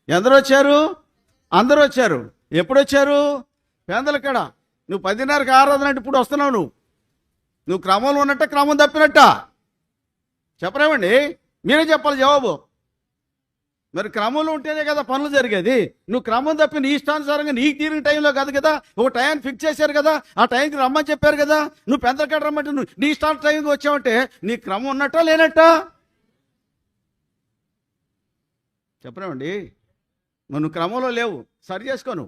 ఎందరు వచ్చారు? అందరూ వచ్చారు. ఎప్పుడు వచ్చారు? పేదలక్కడ. నువ్వు 10:30కి ఆరాధన అంటే ఇప్పుడు వస్తున్నావు. నువ్వు క్రమంలో ఉన్నట్ట, క్రమం తప్పినట్ట? చెప్పరేమండి, మీరే చెప్పాలి జవాబు. మరి క్రమంలో ఉంటేనే కదా పనులు జరిగేది. నువ్వు క్రమం తప్పి నీ ఇష్టానుసారంగా నీకు తీరిన టైంలో కాదు కదా. ఒక టైం ఫిక్స్ చేశారు కదా, ఆ టైంకి రమ్మని చెప్పారు కదా. నువ్వు పెద్దలకాడ రమ్మంటే నువ్వు నీ ఇష్టాల టైంకి వచ్చావంటే నీ క్రమం ఉన్నట్టా లేనట్టా? చెప్పరేమండి, నువ్వు క్రమంలో లేవు. సరి చేసుకోను.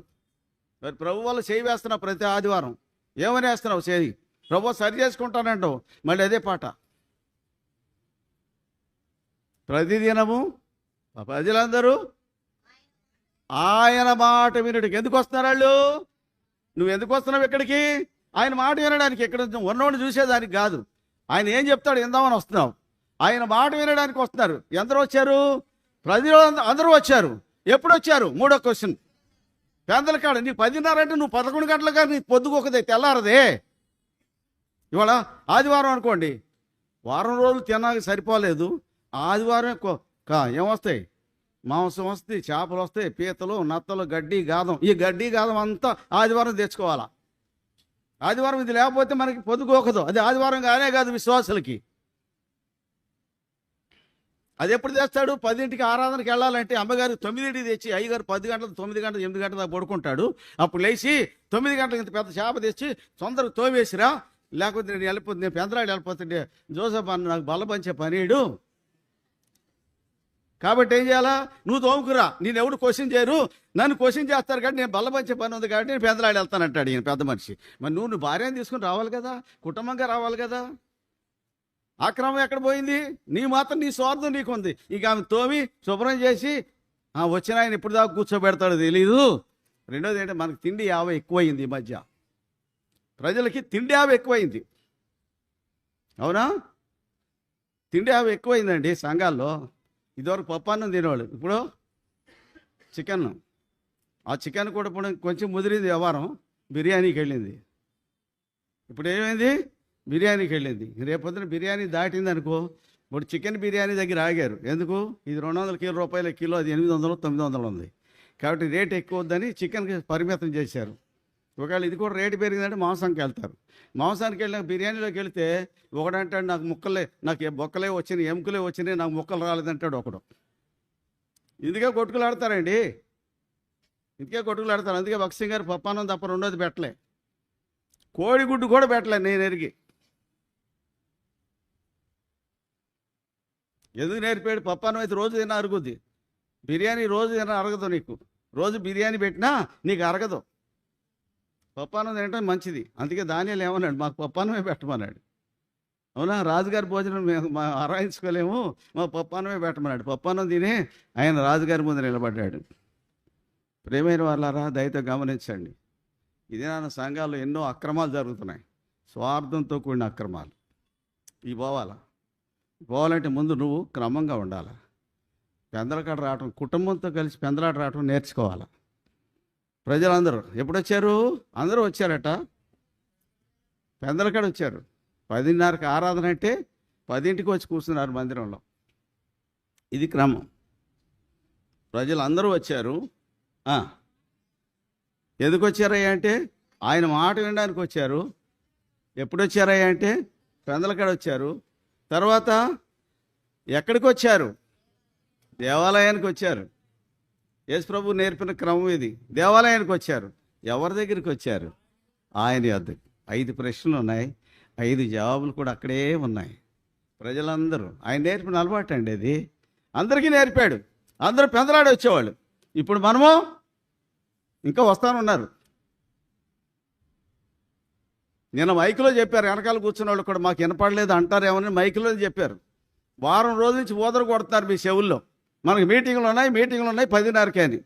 మరి ప్రభు వల్ల చేయి వేస్తున్నావు ప్రతి ఆదివారం. ఏమని వేస్తున్నావు? చేయి ప్రభు సరి చేసుకుంటానంటావు. మళ్ళీ అదే పాట. ప్రతిదినము ప్రజలందరూ ఆయన మాట వినడానికి ఎందుకు వస్తున్నారు వాళ్ళు? నువ్వు ఎందుకు వస్తున్నావు ఇక్కడికి? ఆయన మాట వినడానికి. ఇక్కడ ఉన్నోడిని చూసేదానికి కాదు. ఆయన ఏం చెప్తాడు విందామని వస్తున్నావు. ఆయన మాట వినడానికి వస్తున్నారు. ఎందరూ వచ్చారు? ప్రజలు అందరూ వచ్చారు. ఎప్పుడు వచ్చారు? 3వ క్వశ్చన్. పేదల కాడ నీకు 10:30 అంటే నువ్వు 11 గంటలుగా నీకు పొద్దుకోకదే, తెల్లారదే. ఇవాళ ఆదివారం అనుకోండి, వారం రోజులు తినడానికి సరిపోలేదు. ఆదివారం ఏమొస్తాయి? మాంసం వస్తాయి, చేపలు వస్తాయి, పీతలు, నత్తలు, గడ్డి గాదం. ఈ గడ్డి గాదం అంతా ఆదివారం తెచ్చుకోవాలా. ఆదివారం ఇది లేకపోతే మనకి పొద్దుకోకదు. అది ఆదివారం కానే కాదు విశ్వాసులకి. అది ఎప్పుడు తెస్తాడు? 10ంటికి ఆరాధనకి వెళ్ళాలంటే అమ్మగారు 9ంటికి తెచ్చి, అయ్యగారు 10 గంటలు, 9 గంటలు, 8 గంటల దాకా పడుకుంటాడు. అప్పుడు లేచి 9 గంటలకు ఇంత పెద్ద చేప తెచ్చి తొందరగా తోవేసిరా, లేకపోతే నేను వెళ్ళిపోతుంది, నేను పెందరాడు వెళ్ళిపోతుంటే జోసఫ్ అన్న నాకు బల్ల పంచే పనీడు. కాబట్టి ఏం చేయాలా? నువ్వు తోముకురా. నేను ఎవడు క్వశ్చన్ చేయరు, నన్ను క్వశ్చన్ చేస్తారు కాబట్టి నేను బల్ల పంచే పని ఉంది కాబట్టి నేను పెందరాడు వెళ్తానంటాడు ఈయన పెద్ద మనిషి. మరి నువ్వు భార్యను తీసుకుని రావాలి కదా, కుటుంబంగా రావాలి కదా. ఆ క్రమం ఎక్కడ పోయింది? నీ మాత్రం నీ స్వార్థం నీకుంది. ఇక ఆమె తోమి శుభ్రం చేసి వచ్చిన ఆయన ఇప్పుడు దాకా కూర్చోబెడతాడు తెలీదు. రెండోది ఏంటంటే మనకి తిండి యావ ఎక్కువైంది. ఈ మధ్య ప్రజలకి తిండి యావ ఎక్కువైంది. అవునా? తిండి యావ ఎక్కువైందండి సంఘాల్లో. ఇదివరకు పప్పాన్నం తినేవాళ్ళు, ఇప్పుడు చికెన్. ఆ చికెన్ కూడా ఇప్పుడు కొంచెం ముదిరింది వ్యవహారం, బిర్యానీకి వెళ్ళింది. ఇప్పుడు ఏమైంది? బిర్యానీకి వెళ్ళింది. రేపొద్దున బిర్యానీ దాటింది అనుకో, ఇప్పుడు చికెన్ బిర్యానీ దగ్గర ఆగారు. ఎందుకు? ఇది 200 రూపాయల కిలో, అది 800, 900 ఉంది. కాబట్టి రేటు ఎక్కువ వద్దని చికెన్కి పరిమితం చేశారు. ఒకవేళ ఇది కూడా రేటు పెరిగిందంటే మాంసానికి వెళ్తారు. మాంసానికి వెళ్ళిన బిర్యానీలోకి వెళితే ఒకడంటాడు నాకు బొక్కలే వచ్చినాయి, ఎముకలే వచ్చినాయి, నాకు ముక్కలు రాలేదంటాడు ఒకడు. ఇందుకే కొట్టుకులాడతారండి, అందుకే భక్సింగ్ గారు పప్పానం తప్ప రెండోది పెట్టలే. కోడిగుడ్డు కూడా పెట్టలే నేను ఎరిగి. ఎందుకు నేర్పాడు? పప్పానం అయితే రోజు తిన్నా అరుగుద్ది, బిర్యానీ రోజు తిన్నా అరగదు. నీకు రోజు బిర్యానీ పెట్టినా నీకు అరగదు. పప్పానం తినటం మంచిది. అందుకే దానియాలు ఏమన్నాడు? మాకు పప్పానమే పెట్టమన్నాడు. అవునా, రాజుగారి భోజనం మేము మా ఆరాయించుకోలేము, మా పప్పానమే పెట్టమన్నాడు. పప్పానం తిని ఆయన రాజుగారి ముందు నిలబడ్డాడు. ప్రేమైన వాళ్ళారా, దయతో గమనించండి. ఇదే నా సంఘాల్లో ఎన్నో అక్రమాలు జరుగుతున్నాయి, స్వార్థంతో కూడిన అక్రమాలు. ఇవి పోవాలంటే ముందు నువ్వు క్రమంగా ఉండాలి. పెందలకాడ రావటం, కుటుంబంతో కలిసి పెందలాట రావటం నేర్చుకోవాలి. ప్రజలందరూ ఎప్పుడొచ్చారు? అందరూ వచ్చారట, పెందలకాడ వచ్చారు. 10:30కి ఆరాధన అంటే 10ంటికి వచ్చి కూర్చున్నారు మందిరంలో. ఇది క్రమం. ప్రజలు అందరూ వచ్చారు. ఎందుకు వచ్చారయ్యా అంటే ఆయన మాట వినడానికి వచ్చారు. ఎప్పుడు వచ్చారయ్యా అంటే పెందలకాడ వచ్చారు. తర్వాత ఎక్కడికి వచ్చారు? దేవాలయానికి వచ్చారు. యేసు ప్రభు నేర్పిన క్రమం ఇది. దేవాలయానికి వచ్చారు. ఎవరి దగ్గరికి వచ్చారు? ఆయన వద్దకు. 5 ప్రశ్నలు ఉన్నాయి, 5 జవాబులు కూడా అక్కడే ఉన్నాయి. ప్రజలందరూ ఆయన నేర్పిన అలవాటు అండి అది. అందరికీ నేర్పాడు. అందరూ పెందలాడి వచ్చేవాళ్ళు. ఇప్పుడు మనము ఇంకా వస్తానున్నారు. నిన్న మైకులో చెప్పారు, వెనకాల కూర్చున్న వాళ్ళు కూడా మాకు వినపడలేదు అంటారేమని మైకులో చెప్పారు. వారం రోజుల నుంచి ఓదరు కొడుతున్నారు మీ చెవుల్లో. మనకి మీటింగ్లు ఉన్నాయి 10:30కి అని.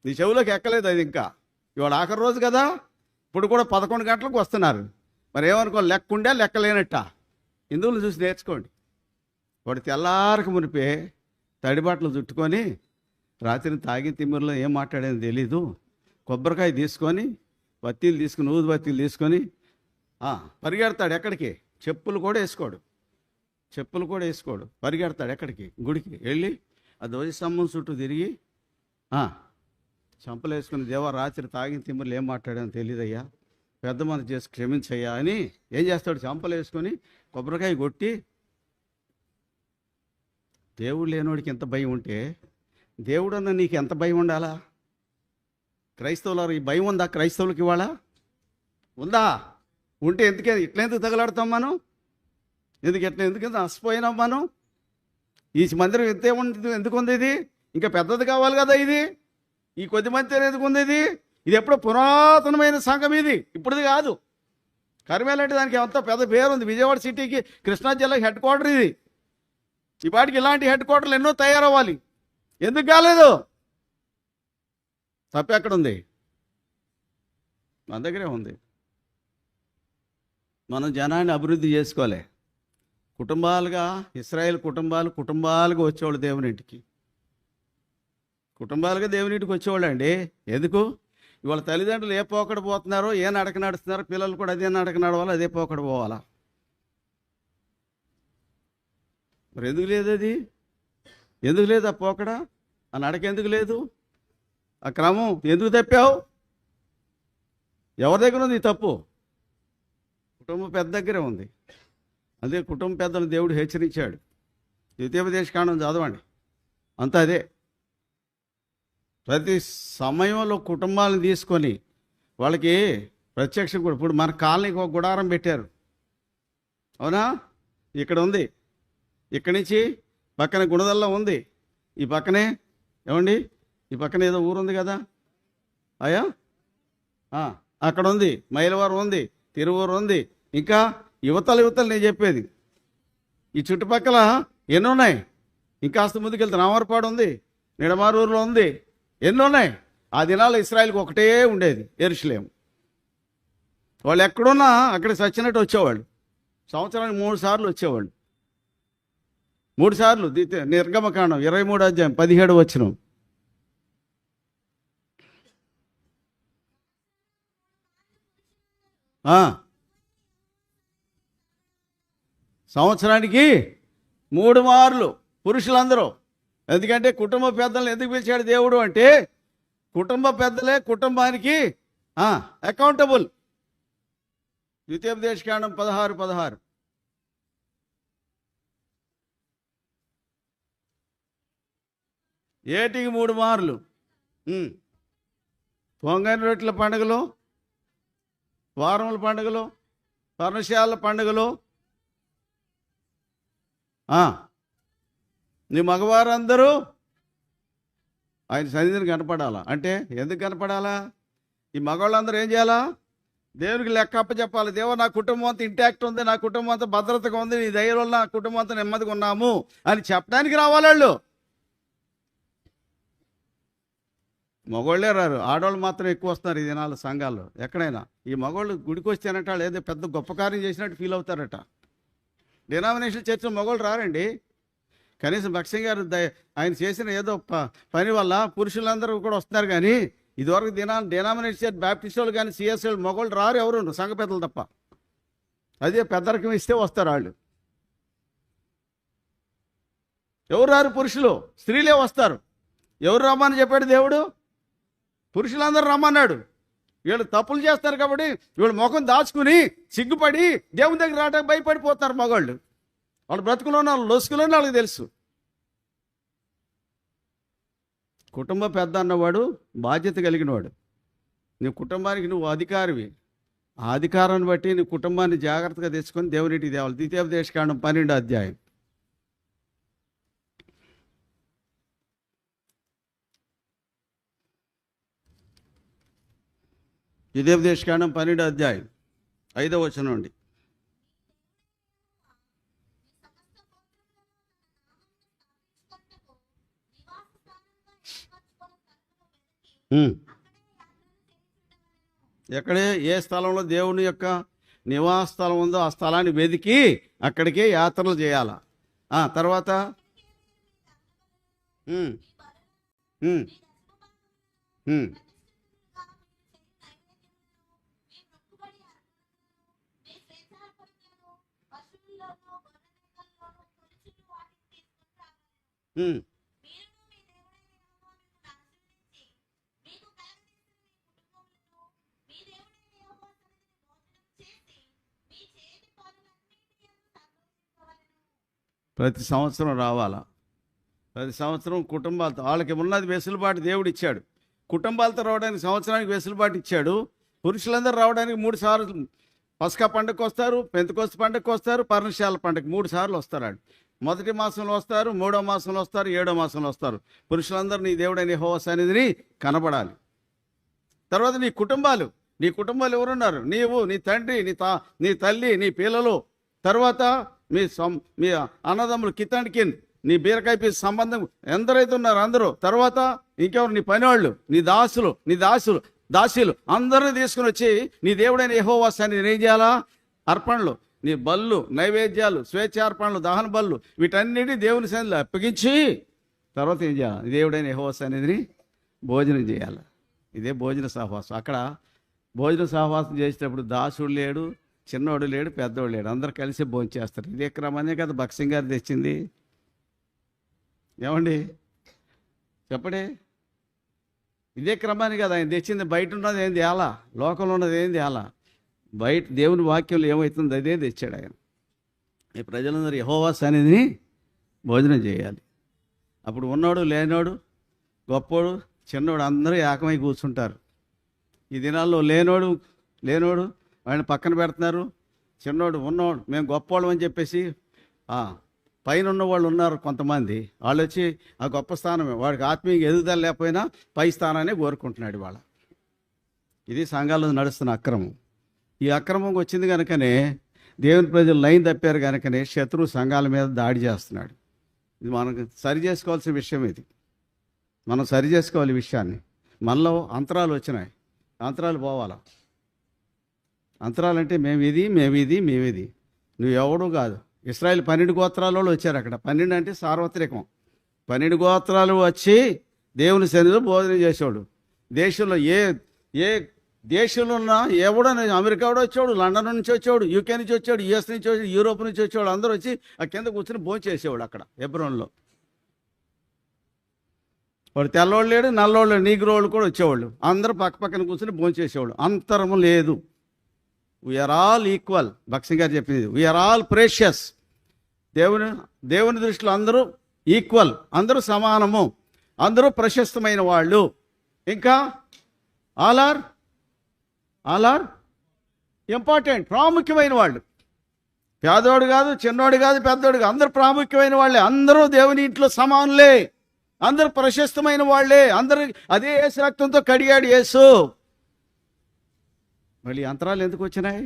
నీ చెవులోకి ఎక్కలేదు అది. ఇంకా ఇవాళ ఆఖరి రోజు కదా, ఇప్పుడు కూడా 11 గంటలకు వస్తున్నారు. మరి ఏమనుకో, లెక్కుండే లెక్కలేనట్ట. హిందువులు చూసి నేర్చుకోండి. వాడు తెల్లారికి మునిపే తడిబాటలు చుట్టుకొని రాత్రిని తాగి తిమ్మిరిలో ఏం మాట్లాడేది తెలీదు, కొబ్బరికాయ తీసుకొని బత్తీలు తీసుకుని ఊదు బత్తీలు తీసుకొని పరిగెడతాడు. ఎక్కడికి? చెప్పులు కూడా వేసుకోడు. పరిగెడతాడు ఎక్కడికి? గుడికి వెళ్ళి ఆ ధ్వజస్తంభం చుట్టూ తిరిగి చంపలు వేసుకుని, దేవా రాత్రి తాగిన తిమ్మిరిలో ఏం మాట్లాడాను తెలియదయ్యా, పెద్ద మనసు చేసి క్షమించయ్యా అని ఏం చేస్తాడు? చంపలు వేసుకొని కొబ్బరికాయ కొట్టి. దేవుడు లేనోడికి ఎంత భయం ఉంటే దేవుడు అన్న నీకు ఎంత భయం ఉండాలా? క్రైస్తవులు ఈ భయం ఉందా? క్రైస్తవులకి ఇవాళ ఉందా? ఉంటే ఇట్లెందుకు తగలాడుతాం మనం? ఎందుకు నష్టపోయినాం మనం? ఈ మందిరం ఇంతే ఎందుకు ఉంది? ఇది ఇంకా పెద్దది కావాలి కదా. ఈ కొద్ది మంది ఎందుకు ఉంది? ఇది ఎప్పుడో పురాతనమైన సంఘం, ఇది ఇప్పుడుది కాదు. కరిమేల అంటే దానికి ఎంత పెద్ద పేరు ఉంది. విజయవాడ సిటీకి, కృష్ణా జిల్లాకి హెడ్ క్వార్టర్ ఇది. ఈ పాటికి ఇలాంటి హెడ్ క్వార్టర్లు ఎన్నో తయారవ్వాలి. ఎందుకు కాలేదు? తప్పు ఎక్కడుంది? మన దగ్గరే ఉంది. మనం జనాన్ని అభివృద్ధి చేసుకోలే. కుటుంబాలుగా ఇశ్రాయేల్ కుటుంబాలుగా వచ్చేవాళ్ళు దేవుని ఇంటికి. కుటుంబాలుగా దేవుని ఇంటికి వచ్చేవాళ్ళు అండి. ఎందుకు? ఇవాళ తల్లిదండ్రులు ఏ పోకడ పోతున్నారో, ఏ నడక నడుస్తున్నారో, పిల్లలు కూడా అదే నడక నడవాలా, అదే పోకడ పోవాలా. మరి ఎందుకు లేదు అది? ఎందుకు లేదు ఆ పోకడ? ఆ నడక ఎందుకు లేదు? ఆ క్రమం ఎందుకు తప్పావు? ఎవరి దగ్గర ఉంది ఈ తప్పు? కుటుంబ పెద్ద దగ్గరే ఉంది. అదే కుటుంబ పెద్దలు దేవుడు హెచ్చరించాడు. ద్వితీయోపదేశకాండం చదవండి, అంతా అదే. ప్రతి సమయంలో కుటుంబాలను తీసుకొని వాళ్ళకి ప్రత్యక్షం కూడా. ఇప్పుడు మన కాలనీకి ఒక గుడారం పెట్టారు, అవునా? ఇక్కడ ఉంది, ఇక్కడి నుంచి పక్కన గుణదల్లో ఉంది, ఈ పక్కనే ఏమండి, ఈ పక్కన ఏదో ఊరు ఉంది కదా అయ్యా, అక్కడ ఉంది, మైలవరం ఉంది, తిరువూరు ఉంది, ఇంకా యువతలు నేను చెప్పేది. ఈ చుట్టుపక్కల ఎన్ని ఉన్నాయి? ఇంకాస్త ముందుకెళ్తే రామవరపాడు ఉంది, నిడమారూరులో ఉంది, ఎన్ని ఉన్నాయి. ఆ దినాల్లో ఇశ్రాయేలుకి ఒకటే ఉండేది, యెరూషలేము. వాళ్ళు ఎక్కడున్నా అక్కడ చచ్చినట్టు వచ్చేవాళ్ళు. సంవత్సరానికి 3 సార్లు వచ్చేవాళ్ళు. 3 సార్లు. నిర్గమకాండం 23వ అధ్యాయం 17వ వచనం. సంవత్సరానికి 3 మార్లు పురుషులందరూ. ఎందుకంటే కుటుంబ పెద్దలను ఎందుకు పిలిచాడు దేవుడు అంటే, కుటుంబ పెద్దలే కుటుంబానికి అకౌంటబుల్. ద్వితీయోపదేశకాండం 16:16. ఏటికి 3 మార్లు. పొంగని రొట్టెల పండుగలు, వారముల పండుగలు, పర్ణశాల పండుగలు. నీ మగవారందరూ ఆయన సన్నిధిని కనపడాలా. అంటే ఎందుకు కనపడాలా? ఈ మగవాళ్ళందరూ ఏం చేయాలా? దేవునికి లెక్క అప్పచెప్పాలి. దేవా, నా కుటుంబం అంతా ఇంటాక్ట్ ఉంది, నా కుటుంబం అంతా భద్రతగా ఉంది, నీ దయ వల్ల నా కుటుంబం అంతా నెమ్మదిగా ఉన్నాము అని చెప్పడానికి రావాలి వాళ్ళు. మగవాళ్ళే రారు, ఆడవాళ్ళు మాత్రం ఎక్కువ వస్తున్నారు ఈ దినాల సంఘాల్లో. ఎక్కడైనా ఈ మగవాళ్ళు గుడికి వచ్చానంటే వాళ్ళు ఏదో పెద్ద గొప్ప కార్యం చేసినట్టు ఫీల్ అవుతారట. డినామినేషన్ చర్చలో మగవాళ్ళు రారండి. కనీసం భక్సింగ్ గారు ఆయన చేసిన ఏదో పని వల్ల పురుషులందరూ కూడా వస్తున్నారు. కానీ ఇదివరకు డినామినేషన్ బ్యాప్టిస్ట్ వాళ్ళు కానీ సిఎస్ వాళ్ళు మగవాళ్ళు రారు, ఎవరు సంఘ పెద్దలు తప్ప. అదే పెద్దరికం ఇస్తే వస్తారు వాళ్ళు. ఎవరు రారు, పురుషులు, స్త్రీలే వస్తారు. ఎవరు రమ్మని చెప్పాడు దేవుడు? పురుషులందరూ రమ్మన్నాడు. వీళ్ళు తప్పులు చేస్తారు కాబట్టి వీళ్ళు ముఖం దాచుకుని సిగ్గుపడి దేవుని దగ్గర రావడానికి భయపడిపోతారు మగవాళ్ళు. వాళ్ళు బ్రతుకులో వాళ్ళు లొసుకులోనే వాళ్ళకి తెలుసు. కుటుంబ పెద్ద అన్నవాడు బాధ్యత కలిగినవాడు. నీ కుటుంబానికి నువ్వు అధికారివి. ఆ అధికారాన్ని బట్టి నీ కుటుంబాన్ని జాగ్రత్తగా తెచ్చుకొని దేవునింటికి తేవాలి. ద్వితీయోపదేశకాండం 12వ అధ్యాయం. ద్వితీయోపదేశకాండం 12వ అధ్యాయం 5వ వచనం నుండి. ఎక్కడే ఏ స్థలంలో దేవుని యొక్క నివాస స్థలం ఉందో ఆ స్థలాన్ని వెతికి అక్కడికే యాత్రలు చేయాలా. తర్వాత ప్రతి సంవత్సరం రావాలా. ప్రతి సంవత్సరం కుటుంబాలతో వాళ్ళకి ఉన్నది వెసులుబాటు దేవుడు ఇచ్చాడు. కుటుంబాలతో రావడానికి సంవత్సరానికి వెసులుబాటు ఇచ్చాడు. పురుషులందరూ రావడానికి 3 సార్లు పస్కా పండుగకు వస్తారు, పెంతెకోస్తు పండుగకు వస్తారు, పర్ణశాల పండుగ 3 సార్లు వస్తారు. మొదటి మాసంలో వస్తారు, 3వ మాసంలో వస్తారు, 7వ మాసంలో వస్తారు. పురుషులందరూ నీ దేవుడైన యెహోవా సన్నిధిని కనబడాలి. తర్వాత నీ కుటుంబాలు ఎవరున్నారు? నీవు, నీ తండ్రి, నీ తల్లి, నీ పిల్లలు, తర్వాత మీ అన్నదమ్ములు, కితండ్కిన్, నీ బీరకాయ పీసు సంబంధం ఎందరైతే ఉన్నారు అందరూ. తర్వాత ఇంకెవరు? నీ పనివాళ్ళు, నీ దాసులు అందరినీ తీసుకుని వచ్చి నీ దేవుడైన యెహోవా సన్నిధిని ఏం చేయాలా? అర్పణలు, నీ బళ్ళు, నైవేద్యాలు, స్వేచ్ఛార్పణలు, దహన బళ్ళు, వీటన్నిటిని దేవుని సన్నిధిలో అప్పగించి తర్వాత ఏం చేయాలి? దేవుడైన యెహోవా సన్నిధిని భోజనం చేయాలి. ఇదే భోజన సహవాసం. అక్కడ భోజన సహవాసం చేసేటప్పుడు దాసుడు లేడు, చిన్నోడు లేడు, పెద్దోడు లేడు, అందరు కలిసి భోజనం చేస్తారు. ఇదే క్రమానే కదా భక్సింగ్ గారు తెచ్చింది. ఏమండి చెప్పడే? ఇదే క్రమాన్ని కదా ఆయన తెచ్చింది. బయట ఉన్నది ఏంది అలా, లోకంలో ఉన్నది ఏంది అలా, బయట దేవుని వాక్యంలో ఏమవుతుంది అదే తెచ్చాడు ఆయన. ఈ ప్రజలందరూ యెహోవా సన్నిధిని భోజనం చేయాలి. అప్పుడు ఉన్నోడు, లేనోడు, గొప్పోడు, చిన్నోడు అందరూ ఏకమై కూర్చుంటారు. ఈ దినాల్లో లేనోడు వాడిని పక్కన పెడుతున్నారు. చిన్నోడు, ఉన్నోడు, మేము గొప్పవాళ్ళం అని చెప్పేసి పైన ఉన్న వాళ్ళు ఉన్నారు కొంతమంది, వాళ్ళు వచ్చి ఆ గొప్ప స్థానమే, వాడికి ఆత్మీయ ఎదుగుదల లేకపోయినా పై స్థానాన్ని కోరుకుంటున్నాడు ఇవాళ. ఇది సంఘాల్లో నడుస్తున్న అక్రమం. ఈ అక్రమం వచ్చింది కనుకనే దేవుని ప్రజలు లైన్ తప్పారు కనుకనే శత్రువు సంఘాల మీద దాడి చేస్తున్నాడు. ఇది మనకు సరి చేసుకోవాల్సిన విషయం. ఇది మనం సరి చేసుకోవాలి ఈ విషయాన్ని. మనలో అంతరాలు వచ్చినాయి, అంతరాలు పోవాలా. అంతరాలంటే మేమిది నువ్వు ఎవడు కాదు. ఇశ్రాయేల్ 12 గోత్రాల వాళ్ళు వచ్చారు అక్కడ. 12 అంటే సార్వత్రికం. 12 గోత్రాలు వచ్చి దేవుని సన్నిధిలో భోజనం చేసేవాడు. దేశంలో ఏ దేశంలో ఉన్న ఎవడో, అమెరికా వాడు వచ్చేవాడు, లండన్ నుంచి వచ్చేవాడు, యూకే నుంచి వచ్చాడు, యుఎస్ నుంచి వచ్చాడు, యూరోప్ నుంచి వచ్చేవాడు, అందరూ వచ్చి ఆ కింద కూర్చొని భోజనం చేసేవాడు అక్కడ హెబ్రోన్లో. వాడు తెల్లవాళ్ళు లేడు, నల్లోళ్ళు, నీగ్రోళ్ళు కూడా వచ్చేవాళ్ళు. అందరూ పక్కన కూర్చొని భోజనం చేసేవాళ్ళు. అంతరము లేదు. We are all equal. భక్సింగ్ గారు చెప్పింది, వీఆర్ ఆల్ ప్రేషియస్. దేవుని దృష్టిలో అందరూ ఈక్వల్, అందరూ సమానము, అందరూ ప్రశస్తమైన వాళ్ళు. ఇంకా ఆల్ ఆర్ ఇంపార్టెంట్, ప్రాముఖ్యమైన వాళ్ళు. పేదోడు కాదు, చిన్నోడు కాదు, పెద్దోడు కాదు, అందరూ ప్రాముఖ్యమైన వాళ్ళే. అందరూ దేవుని ఇంట్లో సమానులే, అందరూ ప్రశస్తమైన వాళ్ళే. అందరూ అదే యేసు రక్తంతో కడిగాడు యేసు. మళ్ళీ యంత్రాలు ఎందుకు వచ్చినాయి?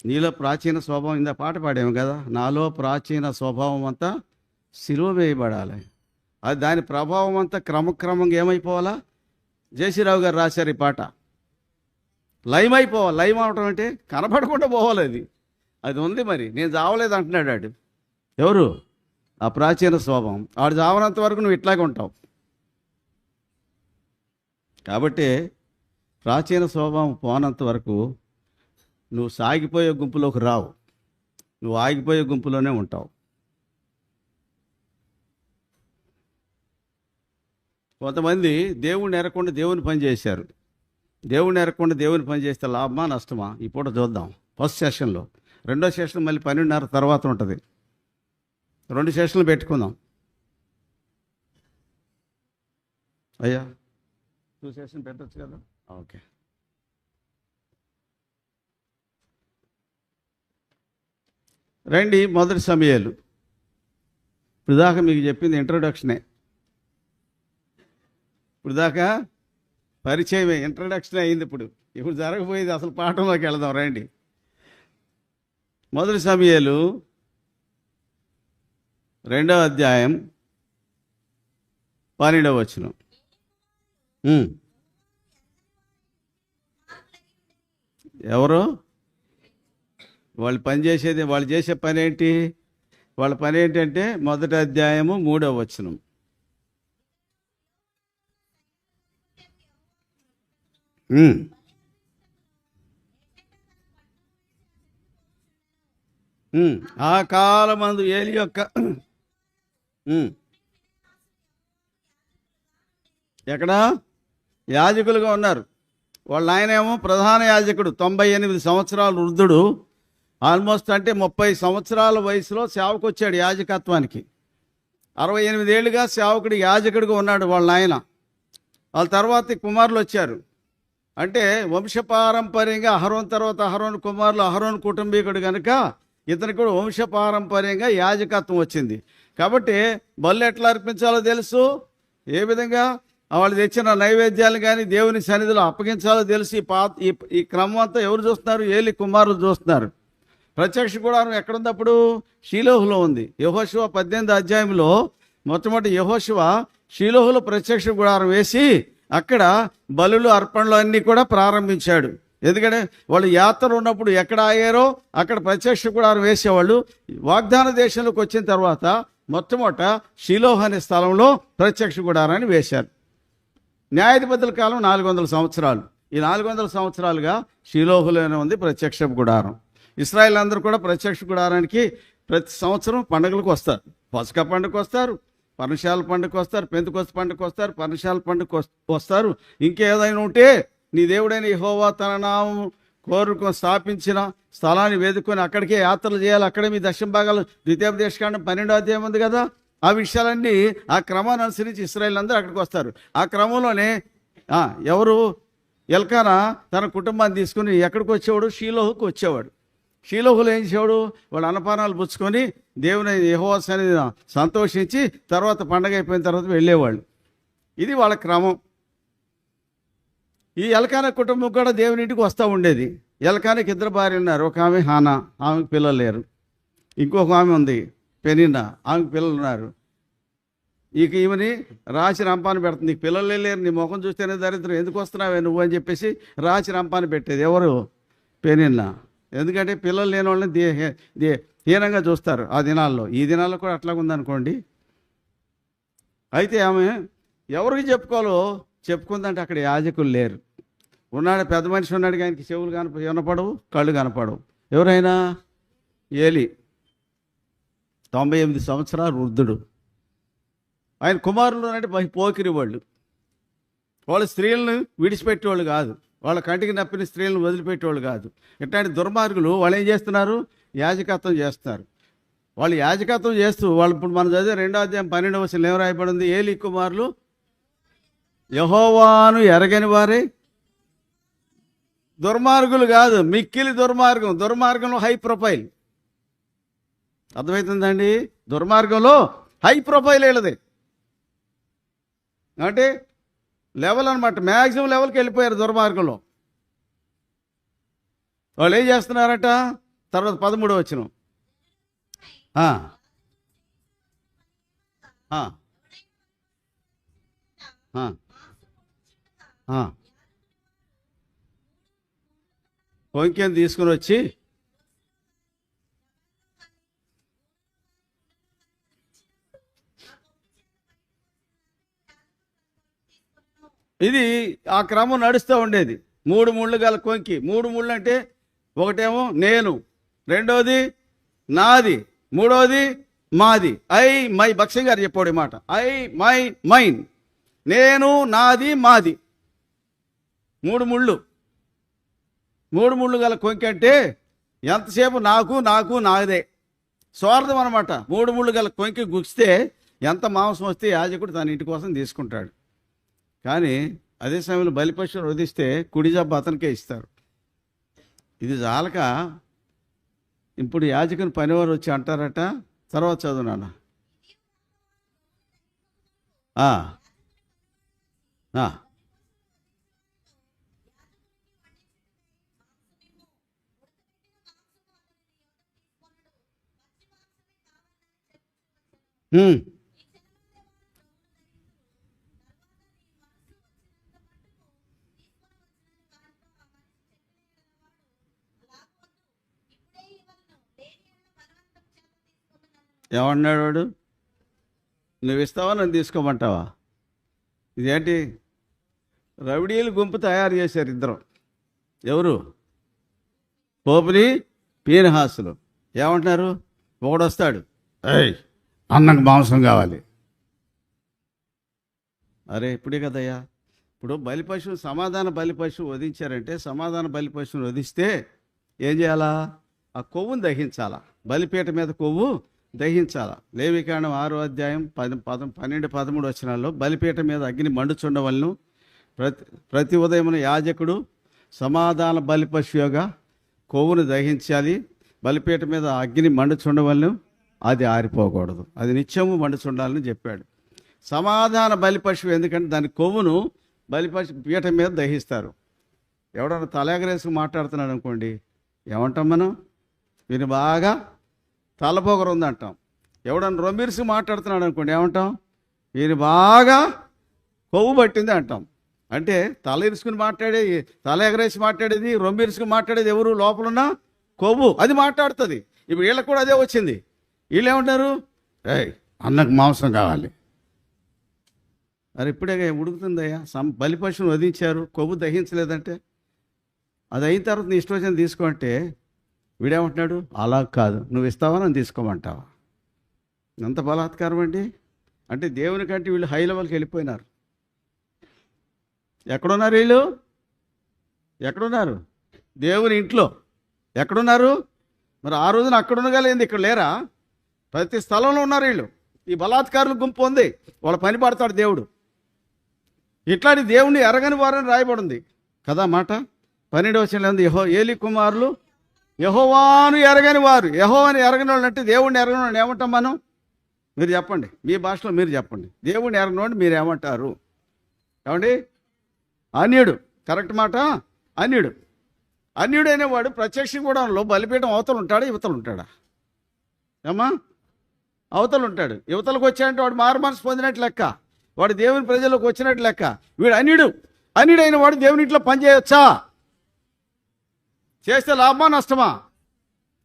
నీలో ప్రాచీన స్వభావం, ఇందా పాట పాడాము కదా, నాలో ప్రాచీన స్వభావం అంతా సిలువ వేయబడాలి. అది దాని ప్రభావం అంతా క్రమక్రమంగా ఏమైపోవాలా? జేసీరావు గారు రాశారు ఈ పాట. లైమ్ అయిపోవాలి. లైమ్ అవటం అంటే కనపడకుండా పోవాలి. అది ఉంది. మరి నేను చావలేదు అంటున్నాడు వాడు. ఎవరు? ఆ ప్రాచీన స్వభావం. వాడు చావనంత వరకు నువ్వు ఇట్లాగే ఉంటావు. కాబట్టి ప్రాచీన స్వభావం పోనంత వరకు నువ్వు సాగిపోయే గుంపులోకి రావు, నువ్వు ఆగిపోయే గుంపులోనే ఉంటావు. కొంతమంది దేవుణ్ణి ఎరగకుండా దేవుని పని చేశారు. దేవుణ్ణి ఎరగకుండా దేవుని పని చేస్తే లాభమా నష్టమా? ఈ పూట చూద్దాం. ఫస్ట్ సెషన్లో. రెండో సెషన్ మళ్ళీ 12:30 తర్వాత ఉంటుంది. 2 సెషన్లు పెట్టుకుందాం. అయ్యా 2 సెషన్ పెట్టచ్చు కదా? ఓకే. రండి, మొదటి సమయాలు. ఇప్పుడు దాకా మీకు చెప్పింది ఇంట్రొడక్షనే. ఇప్పుడు దాకా పరిచయమే, ఇంట్రొడక్షన్ అయింది. ఇప్పుడు జరగబోయేది అసలు పాఠంలోకి వెళదాం. రండి. మొదటి సమయాలు 2వ అధ్యాయం 12వ వచనం. ఎవరు వాళ్ళు పనిచేసేది? వాళ్ళు చేసే పని ఏంటి? వాళ్ళ పని ఏంటంటే మొదటి అధ్యాయము 3వ వచనం. ఆ కాలమందు ఏలి యొక్క ఎక్కడ యాజకులుగా ఉన్నారు. వాళ్ళ ఆయనేమో ప్రధాన యాజకుడు, 98 సంవత్సరాల వృద్ధుడు. ఆల్మోస్ట్ అంటే 30 సంవత్సరాల వయసులో సేవకు వచ్చాడు యాజకత్వానికి. 68 ఏళ్ళుగా సేవకుడు యాజకుడిగా ఉన్నాడు వాళ్ళ ఆయన. వాళ్ళ తర్వాత కుమారులు వచ్చారు. అంటే వంశపారంపర్యంగా అహరోన్ తర్వాత అహరోన్ కుమారులు, అహరోన్ కుటుంబీకుడు కనుక ఇతనికి కూడా వంశపారంపర్యంగా యాజకత్వం వచ్చింది. కాబట్టి బలు ఎట్లా అర్పించాలో తెలుసు, ఏ విధంగా వాళ్ళు తెచ్చిన నైవేద్యాలు కానీ దేవుని సన్నిధిలో అప్పగించాలో తెలుసు. ఈ క్రమం అంతా ఎవరు చూస్తున్నారు? ఏలి కుమారులు చూస్తున్నారు. ప్రత్యక్ష గుడారం ఎక్కడుంది? అప్పుడు షీలోహులో ఉంది. యెహోషువ 18వ అధ్యాయంలో మొట్టమొదటి యెహోషువ షీలోహులో ప్రత్యక్ష గుడారం వేసి అక్కడ బలులు అర్పణలు అన్నీ కూడా ప్రారంభించాడు. ఎందుకంటే వాళ్ళు యాత్ర ఉన్నప్పుడు ఎక్కడ ఆగారో అక్కడ ప్రత్యక్ష గుడారం వేసేవాళ్ళు. వాగ్దాన దేశంలోకి వచ్చిన తర్వాత మొట్టమొదట షీలోహ్ అనే స్థలంలో ప్రత్యక్ష గుడారాన్ని వేశారు. న్యాయాధిపతుల కాలం 400 సంవత్సరాలు. ఈ 400 సంవత్సరాలుగా షీలోహులోనే ఉంది ప్రత్యక్ష గుడారం. ఇశ్రాయేల్ అందరూ కూడా ప్రత్యక్ష గుడారానికి ప్రతి సంవత్సరం పండుగలకు వస్తారు. పసక పండుగకు వస్తారు, పర్ణశాల పండుగకు వస్తారు, పెంతెకొస్తు పండుగకు వస్తారు, పర్ణశాల పండుగకు వస్తారు. ఇంకేదైనా ఉంటే నీ దేవుడైన యెహోవా తన నామం కోరుకొని స్థాపించిన స్థలాన్ని వేదుకొని అక్కడికే యాత్రలు చేయాలి. అక్కడే మీ దశమ భాగాలు ద్వితీయోపదేశకాండం 12వ అధ్యాయం ఉంది కదా. ఆ విషయాలన్నీ ఆ క్రమాన్ని అనుసరించి ఇశ్రాయేల్ అందరూ అక్కడికి వస్తారు. ఆ క్రమంలోనే ఎవరు? ఎల్కానా తన కుటుంబాన్ని తీసుకుని ఎక్కడికి వచ్చేవాడు? షీలోహుకు వచ్చేవాడు. షీలోహులు ఏం చేసేవాడు? వాళ్ళు అన్నపానాలు పుచ్చుకొని దేవుని యెహోవా సన్నిధిని సంతోషించి తర్వాత పండగ అయిపోయిన తర్వాత వెళ్ళేవాళ్ళు. ఇది వాళ్ళ క్రమం. ఈ ఎల్కానా కుటుంబం కూడా దేవుని ఇంటికి వస్తూ ఉండేది. ఎల్కానాకి 2 భార్యలు ఉన్నారు. ఒక ఆమె హానా, ఆమెకు పిల్లలు లేరు. ఇంకొక ఆమె ఉంది పెనిన్నా, ఆమెకు పిల్లలు ఉన్నారు. ఇక ఈమెని రాచి రంపాన్ని పెడుతుంది. నీకు పిల్లలే లేరు, నీ ముఖం చూస్తేనే దరిద్రం, ఎందుకు వస్తున్నావే నువ్వు అని చెప్పేసి రాచి రంపాన్ని పెట్టేది. ఎవరు? పెనిన్నా. ఎందుకంటే పిల్లలు లేని వాళ్ళని హీనంగా చూస్తారు ఆ దినాల్లో. ఈ దినాల్లో కూడా అట్లాగే ఉందనుకోండి. అయితే ఆమె ఎవరికి చెప్పుకోవాలో చెప్పుకుందంటే అక్కడ యాజకులు లేరు. ఉన్నాడు, పెద్ద మనిషి ఉన్నాడు, ఆయనకి చెవులు వినపడవు, కళ్ళు కనపడవు. ఎవరైనా? ఏలి, 98 సంవత్సరాలు వృద్ధుడు. ఆయన కుమారులు అంటే పోకిరి వాళ్ళు స్త్రీలను విడిచిపెట్టేవాళ్ళు కాదు, వాళ్ళ కంటికి నప్పిన స్త్రీలను వదిలిపెట్టేవాళ్ళు కాదు. ఇట్లాంటి దుర్మార్గులు వాళ్ళు ఏం చేస్తున్నారు? యాజకత్వం చేస్తున్నారు. వాళ్ళు యాజకత్వం చేస్తూ వాళ్ళు ఇప్పుడు మనం చదివే 2వ అధ్యాయం 12వ వచనం ఏం రాయబడింది? ఏలి కుమారులు యెహోవాను ఎరగని వారే. దుర్మార్గులు కాదు, మిక్కిలి దుర్మార్గంలో హై ప్రొఫైల్. అర్థమవుతుందండి? దుర్మార్గంలో హై ప్రొఫైల్ వీళ్ళది. అంటే లెవెల్ అనమాట, మ్యాక్సిమం లెవెల్కి వెళ్ళిపోయారు దుర్మార్గంలో. వాళ్ళు ఏం చేస్తున్నారట? తర్వాత 13వ వచనం. ఆ, ఆ, ఆ, ఆ. కొంచెం తీసుకుని వచ్చి ఇది ఆ క్రమం నడుస్తూ ఉండేది. 3 ముళ్ళు గల కొంకి. 3 ముళ్ళు అంటే ఒకటేమో నేను, రెండోది నాది, మూడోది మాది. మై భక్ష్యం గారు చెప్పాడు ఈ మాట. My mine. నేను, నాది, మాది. 3 ముళ్ళు. 3 ముళ్ళు గల కొంకి అంటే ఎంతసేపు నాకు నాకు నాదే. స్వార్థం అనమాట. 3 ముళ్ళు గల కొంకి గుచ్చితే ఎంత మాంసం వస్తే యాజకుడు తన ఇంటి కోసం తీసుకుంటాడు. కానీ అదే సమయంలో బలిపశువును వధిస్తే కుడి జబ్బు అతనికే ఇస్తారు. ఇది చాలక ఇప్పుడు యాజకుని పనివారు వచ్చి అంటారట. తర్వాత చదువునాను. ఆ, ఆ, ఏమన్నాడు వాడు? నువ్వు ఇస్తావా, నన్ను తీసుకోమంటావా? ఇదేంటి? రౌడీలు గుంపు తయారు చేశారు ఇద్దరు. ఎవరు? హోఫ్నీ, ఫీనెహాసులు. ఏమంటున్నారు? ఒకడొస్తాడు, అన్నకు మాంసం కావాలి. అరే ఇప్పుడే కదయ్యా. ఇప్పుడు బలిపశువు, సమాధాన బలిపశువు వధించారంటే, సమాధాన బలిపశువుని వధిస్తే ఏం చేయాలా? ఆ కొవ్వును దహించాలా. బలిపీట మీద కొవ్వు దహించాల. లేవికాండం 6వ అధ్యాయం 12, 13 వచనాల్లో బలిపీఠ మీద అగ్ని మండుచుండవలను. ప్రతి ఉదయమున యాజకుడు సమాధాన బలిపశువుగా కొవ్వును దహించాలి. బలిపీఠ మీద అగ్ని మండుచుండవలను, అది ఆరిపోకూడదు, అది నిత్యము మండుచుండాలని చెప్పాడు. సమాధాన బలిపశువు ఎందుకంటే దాని కొవ్వును పీఠ మీద దహిస్తారు. ఎవడన్నా తలెగరేసి మాట్లాడుతున్నాడు అనుకోండి, ఏమంటాం మనం? వీని బాగా తలపోగరు ఉందంటాం. ఎవడన్నా రొమ్మిరిసి మాట్లాడుతున్నాడు అనుకోండి, ఏమంటాం? ఈయన బాగా కొవ్వు పట్టింది అంటాం. అంటే తల ఇరుసుకుని మాట్లాడేది, తల ఎగరేసి మాట్లాడేది, రొమ్మిరుసుకుని మాట్లాడేది ఎవరు? లోపలున్న కొవ్వు. అది మాట్లాడుతుంది. ఇప్పుడు వీళ్ళకి కూడా అదే వచ్చింది. వీళ్ళు ఏమంటారు? అన్నకు మాంసం కావాలి. అది ఇప్పుడే ఉడుకుతుందయ్యా. బలిపశువును వధించారు, కొవ్వు దహించలేదంటే అది అయిన తర్వాత నీ ఇష్టం వచ్చిన తీసుకో అంటే వీడేమంటున్నాడు? అలా కాదు, నువ్వు ఇస్తావా, నన్ను తీసుకోమంటావా? ఎంత బలాత్కారం అండి. అంటే దేవుని కంటే వీళ్ళు హై లెవెల్కి వెళ్ళిపోయినారు. ఎక్కడున్నారు వీళ్ళు? ఎక్కడున్నారు? దేవుని ఇంట్లో ఎక్కడున్నారు? మరి ఆ రోజున అక్కడున్నగలేదు, ఇక్కడ లేరా? ప్రతి స్థలంలో ఉన్నారు వీళ్ళు. ఈ బలాత్కారుల గుంపు ఉంది, వాళ్ళ పని పడతాడు దేవుడు. ఇట్లాంటి దేవుణ్ణి ఎరగని వారని రాయబడింది కదా మాట. 12వ వచనంలో ఏలి కుమారులు యెహోవాను ఎరగని వారు. యెహోవాని ఎరగని వాళ్ళు అంటే దేవుణ్ణి ఎరగని వాడిని ఏమంటాం మనం? మీరు చెప్పండి, మీ భాషలో మీరు చెప్పండి. దేవుణ్ణి ఎరగని వాడిని మీరు ఏమంటారు? ఏమండి? అన్యుడు. కరెక్ట్ మాట. అన్యుడు. అన్యుడు అనేవాడు ప్రత్యక్ష గూడంలో బలిపీఠం అవతలు ఉంటాడా, యువతలు ఉంటాడా? ఏమ్మా? అవతలు ఉంటాడు. యువతలకు వచ్చాయంటే వాడు మారు మనసు పొందినట్లు లెక్క, వాడు దేవుని ప్రజలకు వచ్చినట్లు లెక్క. వీడు అన్యుడు. అన్యుడైన వాడు దేవుని ఇంట్లో పనిచేయొచ్చా? చేస్తే లాభమా నష్టమా?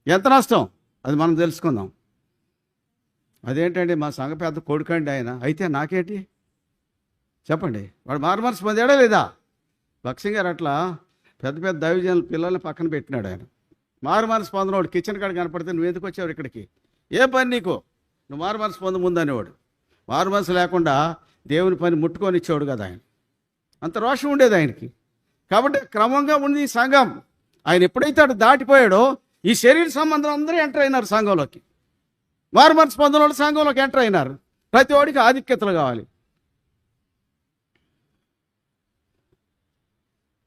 ఎంత నష్టం అది మనం తెలుసుకుందాం. అదేంటండి మా సంఘ పెద్ద కొడుకండి ఆయన, అయితే నాకేంటి చెప్పండి. వాడు మారు మనసు పొందాడా లేదా? భక్సింగ్ గారు అట్లా పెద్ద పెద్ద దైవజనుల పిల్లల్ని పక్కన పెట్టినాడు ఆయన. మారు మనసు పొందినవాడు కిచెన్ కాడ కనపడితే నువ్వు ఎందుకు వచ్చావు ఇక్కడికి, ఏ పని నీకు, నువ్వు మారు మనసు పొంద ముందు అనేవాడు. మారు మనసు లేకుండా దేవుని పని ముట్టుకొని ఇచ్చేవాడు కదా ఆయన. అంత రోషం ఉండేది ఆయనకి. కాబట్టి క్రమంగా ఉంది ఈ సంఘం. ఆయన ఎప్పుడైతే అటు దాటిపోయాడో ఈ శరీర సంబంధం అందరూ ఎంటర్ అయినారు సంఘంలోకి. మారు మనసు పొందిన వాళ్ళు సంఘంలోకి ఎంటర్ అయినారు. ప్రతి వాడికి ఆధిక్యతలు కావాలి.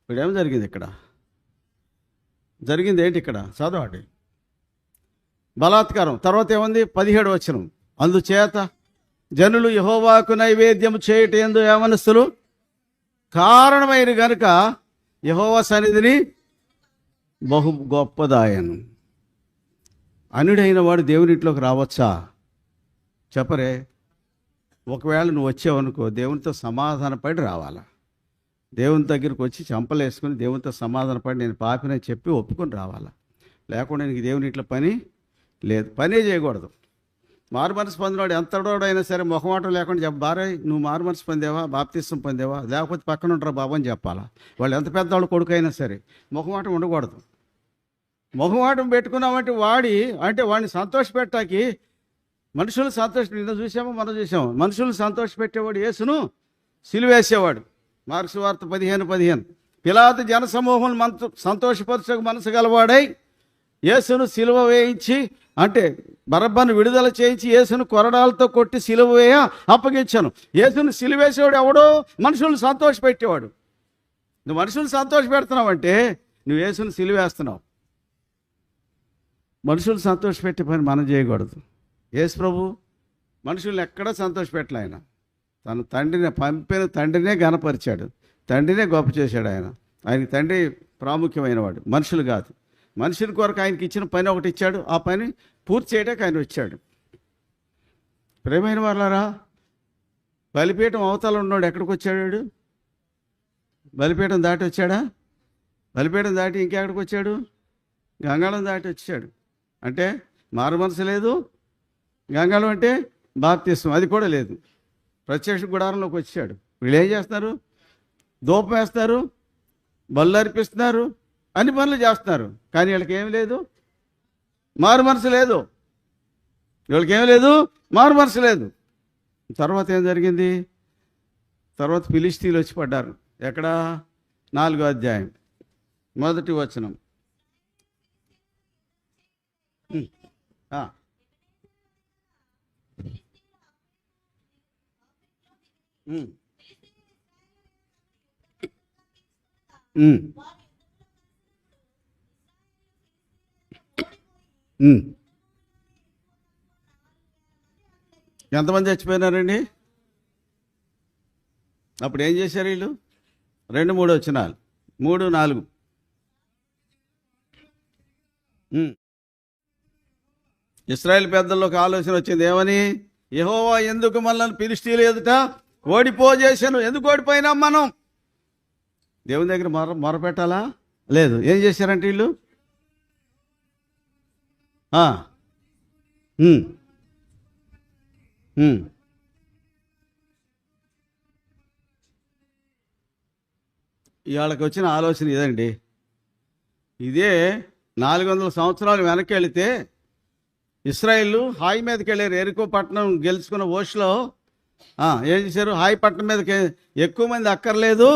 ఇప్పుడేం జరిగింది ఇక్కడ? జరిగింది ఏంటి ఇక్కడ? చదవండి. బలాత్కారం. తర్వాత ఏముంది? 17వ వచనం. అందుచేత జనులు యెహోవాకు నైవేద్యము చేయుట యందు యవనస్తులు కారణమైన గనుక యెహోవా సన్నిధిని బహు గొప్పదాయను. అనుడైన వాడు దేవుని ఇంట్లోకి రావచ్చా? చెప్పరే. ఒకవేళ నువ్వు వచ్చావనుకో, దేవునితో సమాధానపడి రావాలా. దేవుని దగ్గరికి వచ్చి చంపలేసుకుని దేవునితో సమాధానపడి నేను పాపినని చెప్పి ఒప్పుకొని రావాలా. లేకుండా నీకు దేవుని ఇంట్లో పని లేదు, పనే చేయకూడదు. మారు మనసు పొందినవాడు ఎంతడోడైనా సరే మొహమాటం లేకుండా బారాయ్ నువ్వు మారు మనసు పొందేవా, బాప్తిస్తం పొందేవా, లేకపోతే పక్కన ఉంటారా బాబు అని చెప్పాలా. వాళ్ళు ఎంత పెద్దవాళ్ళు కొడుకైనా సరే మొహమాటం ఉండకూడదు. మొహమాటం పెట్టుకున్నామంటే వాడిని సంతోషపెట్టాకి మనుషులు నిన్న చూసామో మనం చూసాము. మనుషులను సంతోషపెట్టేవాడు యేసును సిలువేసేవాడు. మార్క్స్ వార్త 15:15. పిలాతు జనసమూహం సంతోషపరచక మనసు గలవాడై యేసును సిలువ వేయించి, అంటే బరబ్బను విడుదల చేయించి యేసును కొరడాలతో కొట్టి సిలువ వేయ అప్పగించాను. యేసును సిలువేసేవాడు ఎవడో మనుషులను సంతోషపెట్టేవాడు. నువ్వు మనుషులను సంతోషపెడుతున్నావంటే నువ్వు యేసును సిలువేస్తున్నావు. మనుషులు సంతోషపెట్టే పని మనం చేయకూడదు. యేసు ప్రభు మనుషుల్ని ఎక్కడా సంతోషపెట్టలే. ఆయన తన తండ్రిని పంపిన తండ్రినే గణపరిచాడు, తండ్రినే గొప్ప చేశాడు. ఆయనకి తండ్రి ప్రాముఖ్యమైన వాడు, మనుషులు కాదు. మనుషుల కొరకు ఆయనకి ఇచ్చిన పని ఒకటి ఇచ్చాడు, ఆ పని పూర్తి చేయడానికి ఆయన వచ్చాడు. ప్రేమైన వాళ్ళారా, బలిపీఠం అవతల ఉన్నాడు ఎక్కడికి వచ్చాడు? బలిపీఠం దాటి వచ్చాడా? బలిపీఠం దాటి ఇంకెక్కడికి వచ్చాడు? గంగాళం దాటి వచ్చాడు. అంటే మారు మనసు లేదు, గంగాళం అంటే బాప్తిస్మం అది కూడా లేదు. ప్రత్యక్ష గుడారంలోకి వచ్చాడు. వీళ్ళు ఏం చేస్తున్నారు? ధూపం వేస్తున్నారు, బళ్ళు అర్పిస్తున్నారు, అన్ని పనులు చేస్తున్నారు. కానీ వీళ్ళకి ఏమి లేదు, మారు మనసు లేదు. వీళ్ళకి ఏమి లేదు, మారు మనసు లేదు. తర్వాత ఏం జరిగింది? తర్వాత ఫిలిష్తీయులు వచ్చి పడ్డారు. ఎక్కడ? 4వ అధ్యాయం 1వ వచనం. ఎంతమంది చచ్చిపోయినారండి? అప్పుడు ఏం చేశారు వీళ్ళు? 2-3 వచనాలు, 3-4. ఇశ్రాయేలు పెద్దల్లోకి ఆలోచన వచ్చింది. ఏమని? యెహోవా ఎందుకు మనల్ని ఫిలిష్తీయుల ఎదుట ఓడిపోజేశాను? ఎందుకు ఓడిపోయినాం మనం? దేవుని దగ్గర మొరపెట్టాలా? లేదు. ఏం చేశారంటే వీళ్ళు ఇవాళకి వచ్చిన ఆలోచన ఇదండి. ఇదే 400 సంవత్సరాలు వెనక్కి వెళితే ఇశ్రాయేలు హాయి మీదకి వెళ్ళారు. ఎరికో పట్టణం గెలుచుకున్న ఓష్లో ఏం చేశారు? హాయి పట్టణం మీదకి ఎక్కువ మంది అక్కర్లేదు,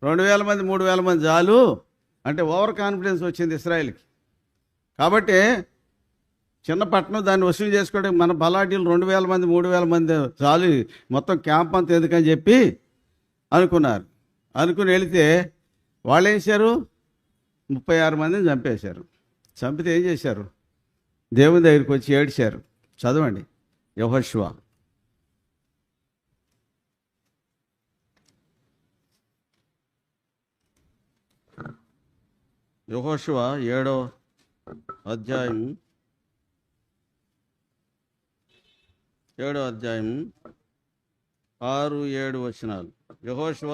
2000 మంది 3000 మంది చాలు అంటే ఓవర్ కాన్ఫిడెన్స్ వచ్చింది ఇశ్రాయేల్కి. కాబట్టి చిన్న పట్టణం దాన్ని వసూలు చేసుకోవడానికి మన బలాఢ్యులు 2000 మంది 3000 మంది చాలు, మొత్తం క్యాంప్ అంతా ఎందుకని చెప్పి అనుకున్నారు. అనుకుని వెళితే వాళ్ళు ఏం చేశారు? 36 మందిని చంపేశారు. చంపితే ఏం చేశారు? దేవుని దగ్గరికి వచ్చి ఏడ్చారు. చదవండి యెహోషువ. యెహోషువ 7వ అధ్యాయం 6-7 వచనాలు. యెహోషువ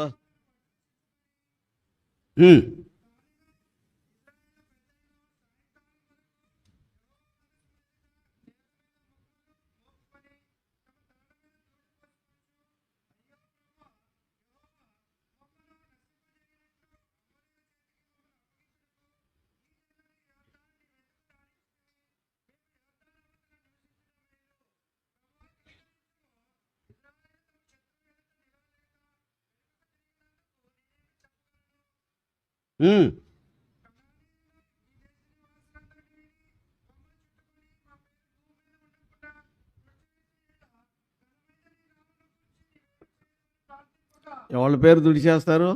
ఎవరి పేరు దుడిచేస్తారు?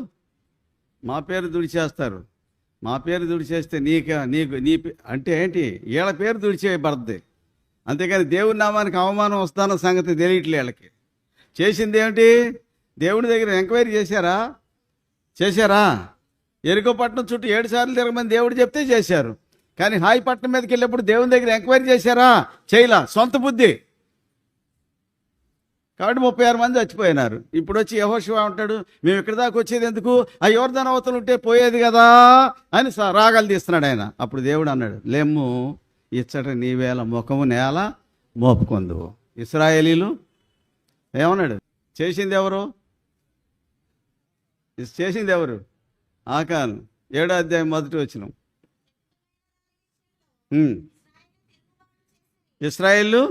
మా పేరు దుడిచేస్తారు. మా పేరు దుడిచేస్తే నీకు అంటే ఏంటి? వీళ్ళ పేరు దుడిచేయబడుద్ది. అంతేకాని దేవుని నామానికి అవమానం వస్తాన సంగతి తెలియట్లే వీళ్ళకి. చేసింది ఏమిటి? దేవుని దగ్గర ఎంక్వైరీ చేశారా? ఎరుకో పట్టణం చుట్టూ 7 సార్లు తిరగమని దేవుడు చెప్తే చేశారు. కానీ హాయి పట్టణం మీదకి వెళ్ళినప్పుడు దేవుని దగ్గర ఎంక్వైరీ చేశారా? చేయలా, సొంత బుద్ధి. కాబట్టి 36 మంది చచ్చిపోయినారు. ఇప్పుడు వచ్చి యెహోషువ అంటాడు, మేము ఇక్కడ దాకా వచ్చేది ఎందుకు, ఆ యోర్దాను అవతల ఉంటే పోయేది కదా అని రాగాలు తీస్తున్నాడు ఆయన. అప్పుడు దేవుడు అన్నాడు, లేమ్ము, ఇచ్చట నీవేళ ముఖము నేల మోపుకొందు. ఇశ్రాయేలీలు ఏమన్నాడు? చేసింది ఎవరు? చేసింది ఎవరు? ఆకాను. 7వ అధ్యాయం 1వ వచనం. ఇశ్రాయేలు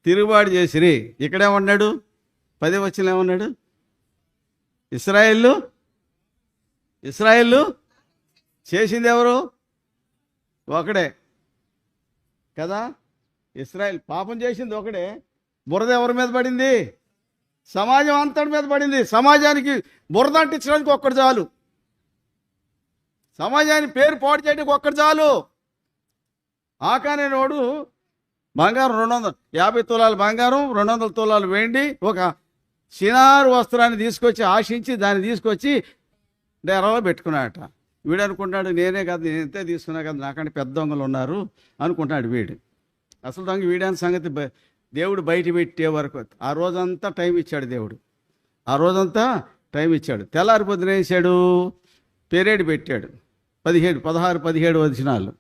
తిరుగుబాటు చేసిరి. ఇక్కడేమన్నాడు? 10వ వచనం ఏమన్నాడు? ఇశ్రాయేలు చేసింది ఎవరు? ఒకడే కదా. ఇశ్రాయేల్ పాపం చేసింది ఒకడే. బురద ఎవరి మీద పడింది? సమాజం అంతటి మీద పడింది. సమాజానికి బురద అంటించడానికి ఒక్కడు చాలు. సమాజానికి పేరు పాడు చేయడానికి ఒక్కడు చాలు. ఆకానేవాడు బంగారం 250 తులాల బంగారం, 200 తులాలు వెండి, ఒక సినారు వస్త్రాన్ని తీసుకొచ్చి ఆశించి దాన్ని తీసుకొచ్చి డెరలో పెట్టుకున్నాడట. వీడు అనుకుంటాడు, నేనే కదా, నేను ఎంతే తీసుకున్నా కదా, నాకంటే పెద్ద దొంగలు ఉన్నారు అనుకుంటాడు వీడు. అసలు దొంగ వీడని సంగతి దేవుడు బయట పెట్టే వరకు ఆ రోజంతా టైం ఇచ్చాడు దేవుడు. ఆ రోజంతా టైం ఇచ్చాడు. తెల్లారి పొద్దున వేసాడు, పెరేడ్ పెట్టాడు. 16, 17 వచనాలు.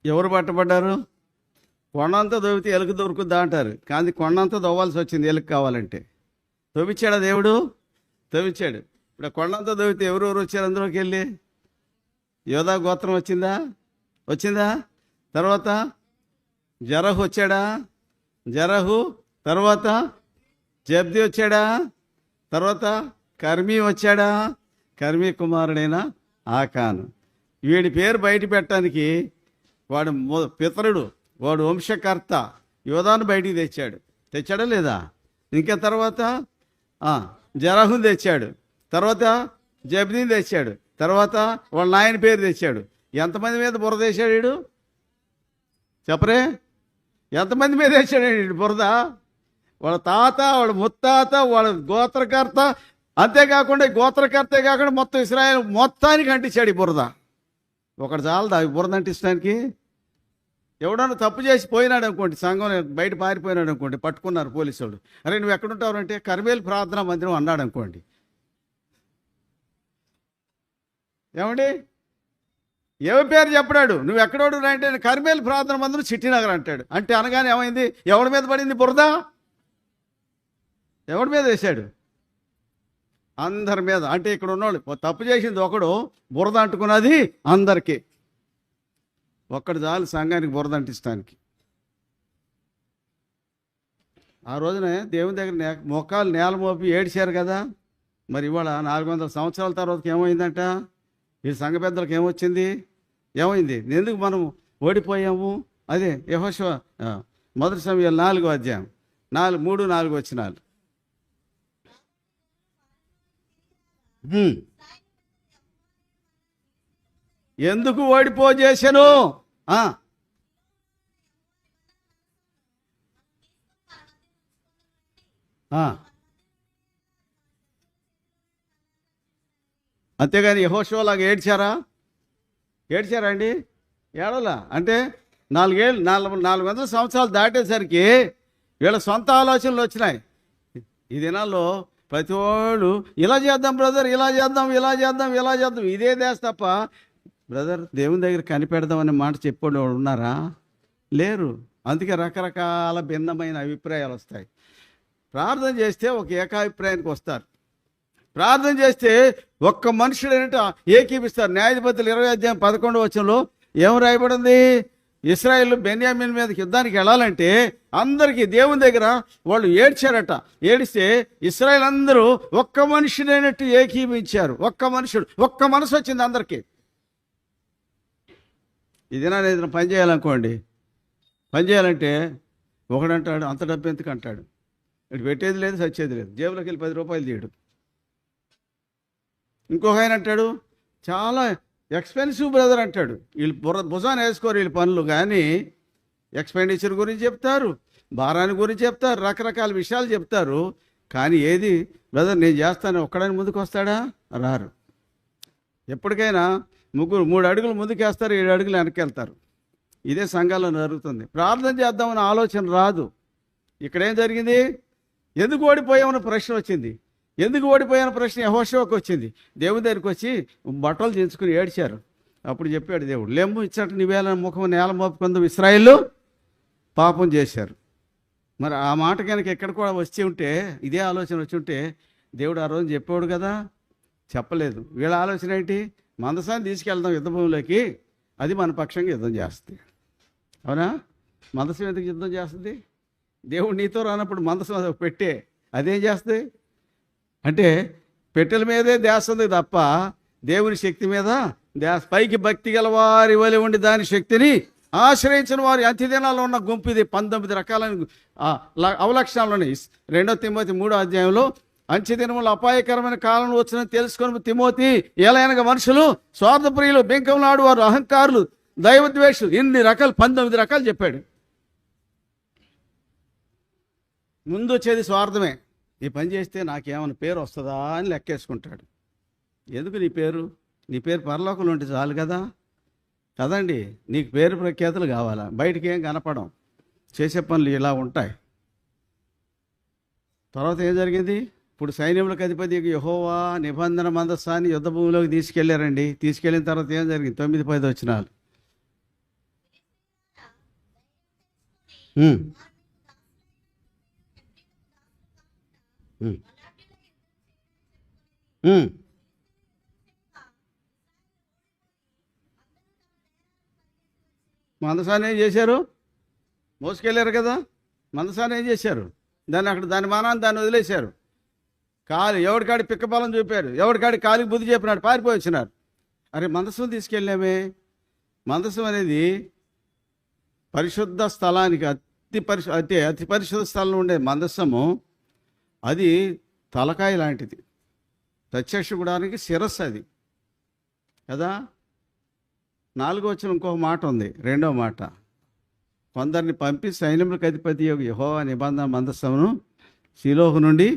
ఎవరు పట్టబడ్డారు? కొండంతా దొవితే ఎలుక దొరుకుద్దా అంటారు, కానీ కొండంతా దొవ్వాల్సి వచ్చింది ఎలుక కావాలంటే. తవ్విచ్చాడా దేవుడు? తవ్విచ్చాడు. ఇప్పుడు కొండంతా దొవితే ఎవరెవరు వచ్చారు అందులోకి వెళ్ళి? యోధా గోత్రం వచ్చిందా? తర్వాత జరహు వచ్చాడా? జరహు. తర్వాత జబ్ది వచ్చాడా? తర్వాత కర్మీ వచ్చాడా? కర్మీ కుమారుడైన ఆకాను. వీడి పేరు బయట పెట్టడానికి వాడు పితరుడు, వాడు వంశకర్త యోధాను బయటికి తెచ్చాడా లేదా? ఇంకా తర్వాత జరహుని తెచ్చాడు, తర్వాత జబ్దీని తెచ్చాడు, తర్వాత వాళ్ళ నాయన పేరు తెచ్చాడు. ఎంతమంది మీద బురద వేసాడు వీడు? చెప్పరే, ఎంతమంది మీద వేసాడు వీడు బురద? వాళ్ళ తాత, వాళ్ళ ముత్తాత, వాళ్ళ గోత్రకర్త, అంతేకాకుండా గోత్రకర్తే కాకుండా మొత్తం ఇశ్రాయేలు మొత్తానికి అంటించాడు ఈ బురద. ఒకటి చాలదా ఈ బురద అంటించడానికి? ఎవడన్నా తప్పు చేసి పోయినాడు అనుకోండి, సంఘం బయట పారిపోయినాడు అనుకోండి, పట్టుకున్నారు పోలీసు వాళ్ళు. అరే నువ్వు ఎక్కడుంటావు అంటే కర్మేలు ప్రార్థనా మందిరం అన్నాడు అనుకోండి, ఏమండి ఎవరి పేరు చెప్పడాడు? నువ్వు ఎక్కడోడు అంటే కర్మేలు ప్రార్థన మందిరం చిట్టినగర్ అంటాడు. అంటే అనగానే ఏమైంది? ఎవడి మీద పడింది బురద? ఎవడి మీద వేశాడు? అందరి మీద. అంటే ఇక్కడ ఉన్నోళ్ళు తప్పు చేసింది ఒకడు, బురద అంటుకున్నది అందరికీ. ఒక్కడు చాలు సంఘానికి బురద అంటించడానికి. ఆ రోజునే దేవుని దగ్గర మొక్కాలు నేల మోపి ఏడ్చారు కదా. మరి ఇవాళ 400 సంవత్సరాల తర్వాత ఏమైందంట? ఈ సంఘ పెద్దలకు ఏమైంది? ఎందుకు మనం ఓడిపోయాము? అదే యెహోషువ 1 సమూయేలు 4వ అధ్యాయం 3, 4 వచనాలు. ఎందుకు ఓడిపోజేశాను? అంతేగాని యెహోషువలాగా ఏడ్చారా అండి? ఏడలా. అంటే 400 సంవత్సరాలు దాటేసరికి వీళ్ళ సొంత ఆలోచనలు వచ్చినాయి. ఈ దినాల్లో ప్రతి వాళ్ళు ఇలా చేద్దాం బ్రదర్, ఇలా చేద్దాం ఇదే దేశ తప్ప బ్రదర్ దేవుని దగ్గర కనిపెడదామనే మాట చెప్పేవాళ్ళు ఉన్నారా? లేరు. అందుకే రకరకాల భిన్నమైన అభిప్రాయాలు వస్తాయి. ప్రార్థన చేస్తే ఒక ఏకాభిప్రాయానికి వస్తారు. ప్రార్థన చేస్తే ఒక్క మనుషుడేనంటే ఏకీపిస్తారు. న్యాయాధిపతులు 20వ అధ్యాయం 11వ వచనంలో ఏం రాయబడింది? ఇశ్రాయేలు బెన్యామీన్ మీదకి యుద్ధానికి వెళ్ళాలంటే అందరికీ దేవుని దగ్గర వాళ్ళు ఏడ్చారట. ఏడిస్తే ఇశ్రాయేల్ అందరూ ఒక్క మనుషుడైనట్టు ఏకీపించారు. ఒక్క మనసు వచ్చింది అందరికీ. ఇదేనా ఏదైనా పని చేయాలనుకోండి, పని చేయాలంటే ఒకడంటాడు అంత డబ్బు ఎందుకు అంటాడు, ఇటు పెట్టేది లేదు సచ్చేది లేదు, జేబులోకి వెళ్ళి 10 రూపాయలు తీయడు. ఇంకొక ఆయన అంటాడు చాలా ఎక్స్పెన్సివ్ బ్రదర్ అంటాడు. వీళ్ళు భుజాన్ని వేసుకోరు వీళ్ళు పనులు, కానీ ఎక్స్పెండిచర్ గురించి చెప్తారు, భారాన్ని గురించి చెప్తారు, రకరకాల విషయాలు చెప్తారు. కానీ ఏది బ్రదర్ నేను చేస్తాను ఒక్కడని ముందుకు వస్తాడా? రారు. ఎప్పటికైనా 3 అడుగులు ముందుకేస్తారు, 7 అడుగులు వెనక్కి వెళ్తారు. ఇదే సంఘాల్లో జరుగుతుంది. ప్రార్థన చేద్దామన్న ఆలోచన రాదు. ఇక్కడేం జరిగింది? ఎందుకు ఓడిపోయామన్న ప్రశ్న వచ్చింది. ఎందుకు ఓడిపోయాన ప్రశ్న యెహోషువకు వచ్చింది. దేవుడి దగ్గరికి వచ్చి బట్టలు దించుకుని ఏడ్చారు. అప్పుడు చెప్పాడు దేవుడు, లెమ్ము ఇచ్చట నీవేళ ముఖం నేల మోపుకుందు ఇశ్రాయేలు పాపం చేశారు. మరి ఆ మాట కనుక ఎక్కడ కూడా వచ్చి ఉంటే, ఇదే ఆలోచన వచ్చి ఉంటే దేవుడు ఆ రోజు చెప్పాడు కదా, చెప్పలేదు. వీళ్ళ ఆలోచన ఏంటి? మందసాన్ని తీసుకెళ్దాం యుద్ధభూమిలోకి, అది మన పక్షంగా యుద్ధం చేస్తుంది. అవునా? మందసం ఎందుకు యుద్ధం చేస్తుంది? దేవుడు నీతో రానప్పుడు మందసం పెట్టే అదేం చేస్తుంది అంటే పెట్టెల మీదే ధ్యాస ఉంది తప్ప దేవుని శక్తి మీద ధ్యాస. పైకి భక్తి గల వారి వలె ఉండి దాని శక్తిని ఆశ్రయించిన వారి అంత్యదినాల్లో ఉన్న గుంపు ఇది. 19 రకాలైన అవలక్షణాలు ఉన్నాయి 2 తిమోతి 3వ అధ్యాయంలో. అంత్యదినములు అపాయకరమైన కాలం వచ్చిన తెలుసుకొని తిమోతి, ఎలాగనగా మనుషులు స్వార్థప్రియులు, బెంకంలో ఆడువారు, అహంకారులు, దైవద్వేషులు, ఇన్ని రకాలు 19 రకాలు చెప్పాడు. ముందు వచ్చేది స్వార్థమే. ఈ పని చేస్తే నాకేమైనా పేరు వస్తుందా అని లెక్కేసుకుంటాడు. ఎందుకు నీ పేరు? నీ పేరు పరలోకంలో ఉంటే చాలు కదా, కదండి. నీకు పేరు ప్రఖ్యాతులు కావాలా? బయటికి ఏం కనపడం, చేసే పనులు ఇలా ఉంటాయి. తర్వాత ఏం జరిగింది? ఇప్పుడు సైన్యములకు అధిపతి యెహోవా నిబంధన మందసాన్ని యుద్ధ భూమిలోకి తీసుకెళ్లారండి. తీసుకెళ్ళిన తర్వాత ఏం జరిగింది? 9-10 వచనాలు. మందసాన్ని ఏం చేశారు? మోసుకెళ్ళారు కదా. మందసాన్ని ఏం చేశారు? దాని మానాన్ని దాన్ని వదిలేశారు. ఎవడికాడి పిక్కపాలం చూపారు, ఎవడికాడి కాలికి బుద్ధి చెప్పినాడు, పారిపోయి వచ్చినారు. అరే మందసం తీసుకెళ్ళామే. మందసం అనేది పరిశుద్ధ స్థలానికి అతి పరిశుద్ధ స్థలంలో ఉండే మందసము, అది తలకాయ లాంటిది. ప్రత్యక్ష గుడానికి శిరస్సు అది కదా. 4వ వచనం ఇంకొక మాట ఉంది, 2వ మాట. కొందరిని పంపి సైన్యములకు అధిపతి యెహోవా నిబంధన మందసమును షిలోహు నుండి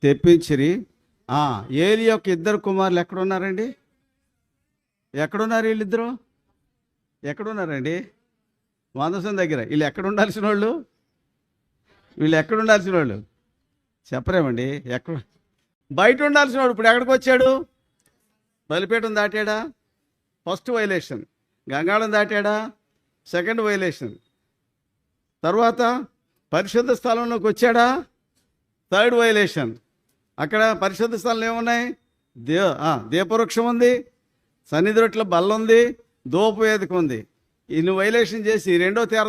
తెప్పించిరి. ఏలి యొక్క 2 కుమారులు ఎక్కడున్నారండి? ఎక్కడున్నారు వీళ్ళిద్దరూ? ఎక్కడున్నారండి? మందసం దగ్గర. వీళ్ళు ఎక్కడ ఉండాల్సిన వాళ్ళు? చెప్పరేమండి. ఎక్కడ? బయట ఉండాల్సిన వాడు ఇప్పుడు ఎక్కడికి వచ్చాడు? బలిపీఠం దాటాడా? First violation. గంగాళం దాటాడా? Second violation. తర్వాత పరిశుద్ధ స్థలంలోకి వచ్చాడా? Third violation. అక్కడ పరిశుద్ధ స్థలం ఏమున్నాయి? దీపవృక్షం ఉంది, సన్నిధి రొట్టెల బల్ల ఉంది, ధూపవేదిక ఉంది. ఇన్ని వైలేషన్ చేసి 2వ తేర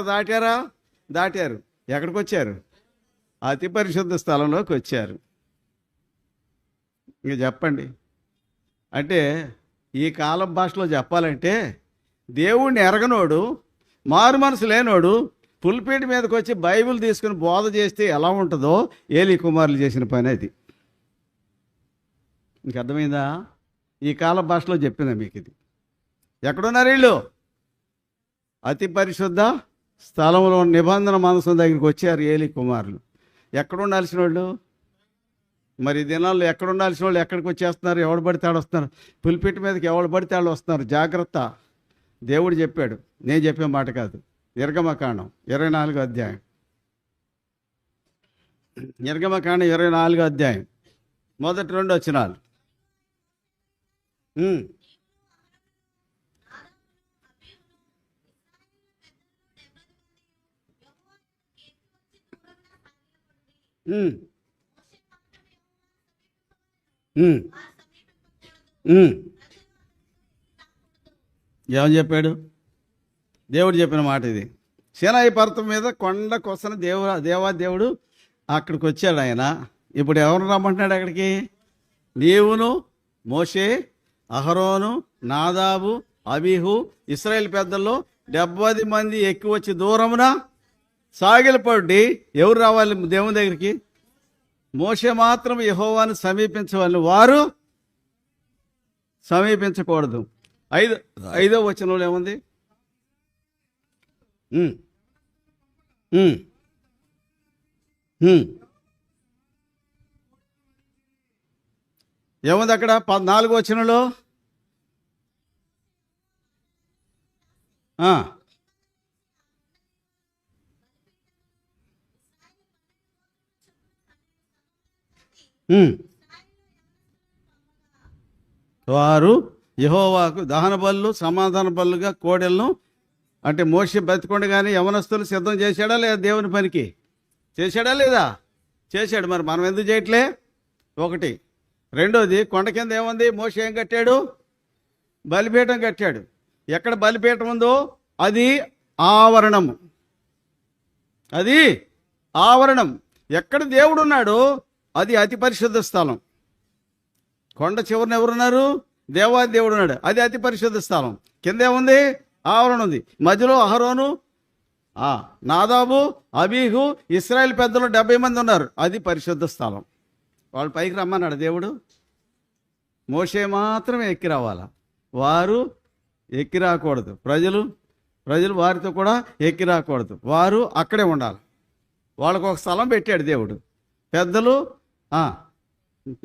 దాటారు. ఎక్కడికి వచ్చారు? అతి పరిశుద్ధ స్థలంలోకి వచ్చారు. ఇంక చెప్పండి. అంటే ఈ కాలం భాషలో చెప్పాలంటే, దేవుణ్ణి ఎరగనోడు, మారు మనసు లేనోడు పుల్పీటి మీదకి వచ్చి బైబిల్ తీసుకుని బోధ చేస్తే ఎలా ఉంటుందో ఏలీ కుమారులు చేసిన పని అది. ఇంక అర్థమైందా? ఈ కాల భాషలో చెప్పిందా మీకు ఇది? ఎక్కడున్నారు వీళ్ళు? అతి పరిశుద్ధ స్థలంలో నిబంధన మందసం దగ్గరికి వచ్చారు ఏలీ కుమారులు. ఎక్కడ ఉండాల్సిన వాళ్ళు? మరి దినాల్లో ఎక్కడ ఉండాల్సిన వాళ్ళు ఎక్కడికి వచ్చేస్తున్నారు? ఎవడు పడితే ఆడు వస్తున్నారు. పులిపిట్టి మీదకి ఎవడు పడితే వాళ్ళు వస్తున్నారు. జాగ్రత్త. దేవుడు చెప్పాడు, నేను చెప్పే మాట కాదు. నిర్గమకాండం 24వ అధ్యాయం. నిర్గమకాండం 24వ అధ్యాయం మొదటి 2 వచనాలు. ఏమని చెప్పాడు? దేవుడు చెప్పిన మాట ఇది. సీనాయి పర్వతం మీద కొండ కొసన దేవాదేవుడు అక్కడికి వచ్చాడు ఆయన. ఇప్పుడు ఎవరు రమ్మంటున్నాడు అక్కడికి? నీవును, మోషే, అహరోను, నాదాబు, అబీహు, ఇశ్రాయేల్ పెద్దల్లో 70 మంది ఎక్కి వచ్చి దూరమున సాగిలపడి ఎవరు రావాలి దేవుని దగ్గరికి? మోషే మాత్రం యెహోవాను సమీపించవాలి, వారు సమీపించకూడదు. ఐదో వచనంలో ఏముంది? ఉమ్, ఉమ్, ఉమ్. ఏముంది అక్కడ? 14వ వచనంలో వారు యెహోవాకు దహన బలులు సమాధాన బలుగా కోడెలను, అంటే మోషే బతికొండగానే యవనస్తులు సిద్ధం చేశాడా లేదా? దేవుని పనికి చేశాడా లేదా? చేశాడు. మరి మనం ఎందుకు చేయట్లే? ఒకటి. రెండోది, కొండ కింద ఏముంది? మోషే ఏం కట్టాడు? బలిపీఠం కట్టాడు. ఎక్కడ బలిపీఠం ఉందో అది ఆవరణం. అది ఆవరణం. ఎక్కడ దేవుడు ఉన్నాడో అది అతి పరిశుద్ధ స్థలం. కొండ చివరిన ఎవరున్నారు? దేవాది దేవుడు ఉన్నాడు, అది అతి పరిశుద్ధ స్థలం. కింద ఏముంది? ఆవరణ ఉంది. మధ్యలో అహరోను, నాదాబు, అబీహు, ఇశ్రాయేల్ పెద్దలు 70 మంది ఉన్నారు, అది పరిశుద్ధ స్థలం. వాళ్ళు పైకి రమ్మన్నాడు దేవుడు. మోషే మాత్రమే ఎక్కి రావాలా, వారు ఎక్కి రాకూడదు. ప్రజలు వారితో కూడా ఎక్కి రాకూడదు, వారు అక్కడే ఉండాలి. వాళ్ళకు ఒక స్థలం పెట్టాడు దేవుడు. పెద్దలు,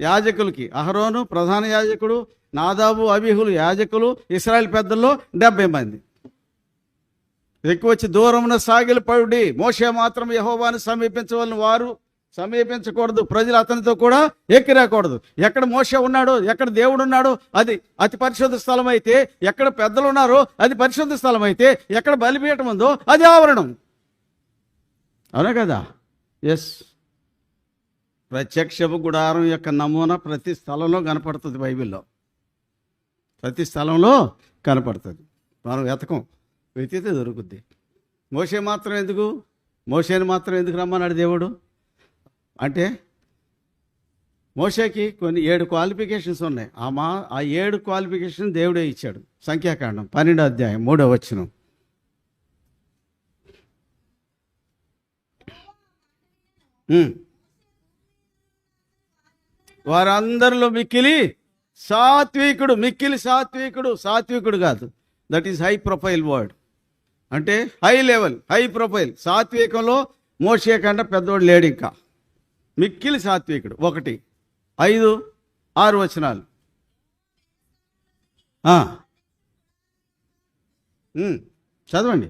యాజకులకి అహరోను ప్రధాన యాజకుడు, నాదాబు, అబీహులు యాజకులు, ఇశ్రాయేల్ పెద్దల్లో 70 మంది ఎక్కువ వచ్చి దూరమున సాగిలపడి మోషే మాత్రం యెహోవాను సమీపించవలన, వారు సమీపించకూడదు. ప్రజలు అతనితో కూడా ఎక్కి రాకూడదు. ఎక్కడ మోషే ఉన్నాడో, ఎక్కడ దేవుడు ఉన్నాడో అది అతి పరిశుద్ధ స్థలం అయితే, ఎక్కడ పెద్దలు ఉన్నారో అది పరిశుద్ధ స్థలం అయితే, ఎక్కడ బలిపీఠం ఉందో అది ఆవరణం. అవునా కదా? ఎస్. ప్రత్యక్షపు గుడారం యొక్క నమూనా ప్రతి స్థలంలో కనపడుతుంది. బైబిల్లో ప్రతి స్థలంలో కనపడుతుంది. మనం వెతికితే దొరుకుద్ది. మోషేని మాత్రం ఎందుకు రమ్మన్నాడు దేవుడు అంటే, మోషేకి కొన్ని 7 క్వాలిఫికేషన్స్ ఉన్నాయి. ఆ 7 క్వాలిఫికేషన్ దేవుడే ఇచ్చాడు. సంఖ్యాకాండం 12వ అధ్యాయం 3వ వచనం. వారందరిలో మిక్కిలి సాత్వికుడు కాదు. That is high profile word. అంటే హై లెవెల్, హై ప్రొఫైల్. సాత్వికంలో మోషే కంటే పెద్దోడు లేడు ఇంకా. మిక్కిలి సాత్వికుడు. 1, 5, 6 వచనాలు. చదవండి.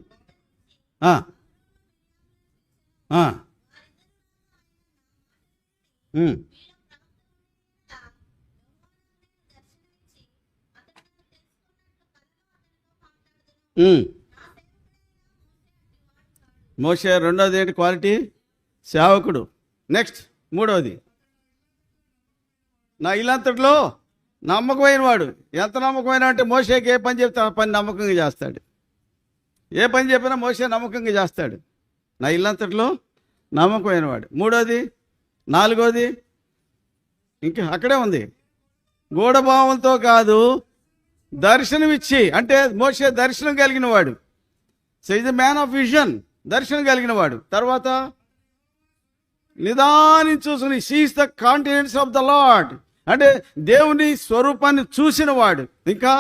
మోషే రెండోది ఏంటి క్వాలిటీ? సేవకుడు. నెక్స్ట్ 3వది, నా ఇల్లంతట్లో నమ్మకమైన వాడు. ఎంత నమ్మకమైన అంటే, మోషేకి ఏ పని చెప్తే ఆ పని నమ్మకంగా చేస్తాడు. ఏ పని చెప్పినా మోషే నమ్మకంగా చేస్తాడు. నా ఇల్లంతట్లో నమ్మకమైన వాడు. 3వది, 4వది ఇంకా అక్కడే ఉంది. గూఢభావంతో కాదు, దర్శనమిచ్చి. అంటే మోషే దర్శనం కలిగిన వాడు. So is a man of vision. దర్శనం కలిగిన వాడు. తర్వాత నిదానించి చూసుకుని, sees the continents of the lord. అంటే దేవుని స్వరూపాన్ని చూసిన వాడు. ఇంకా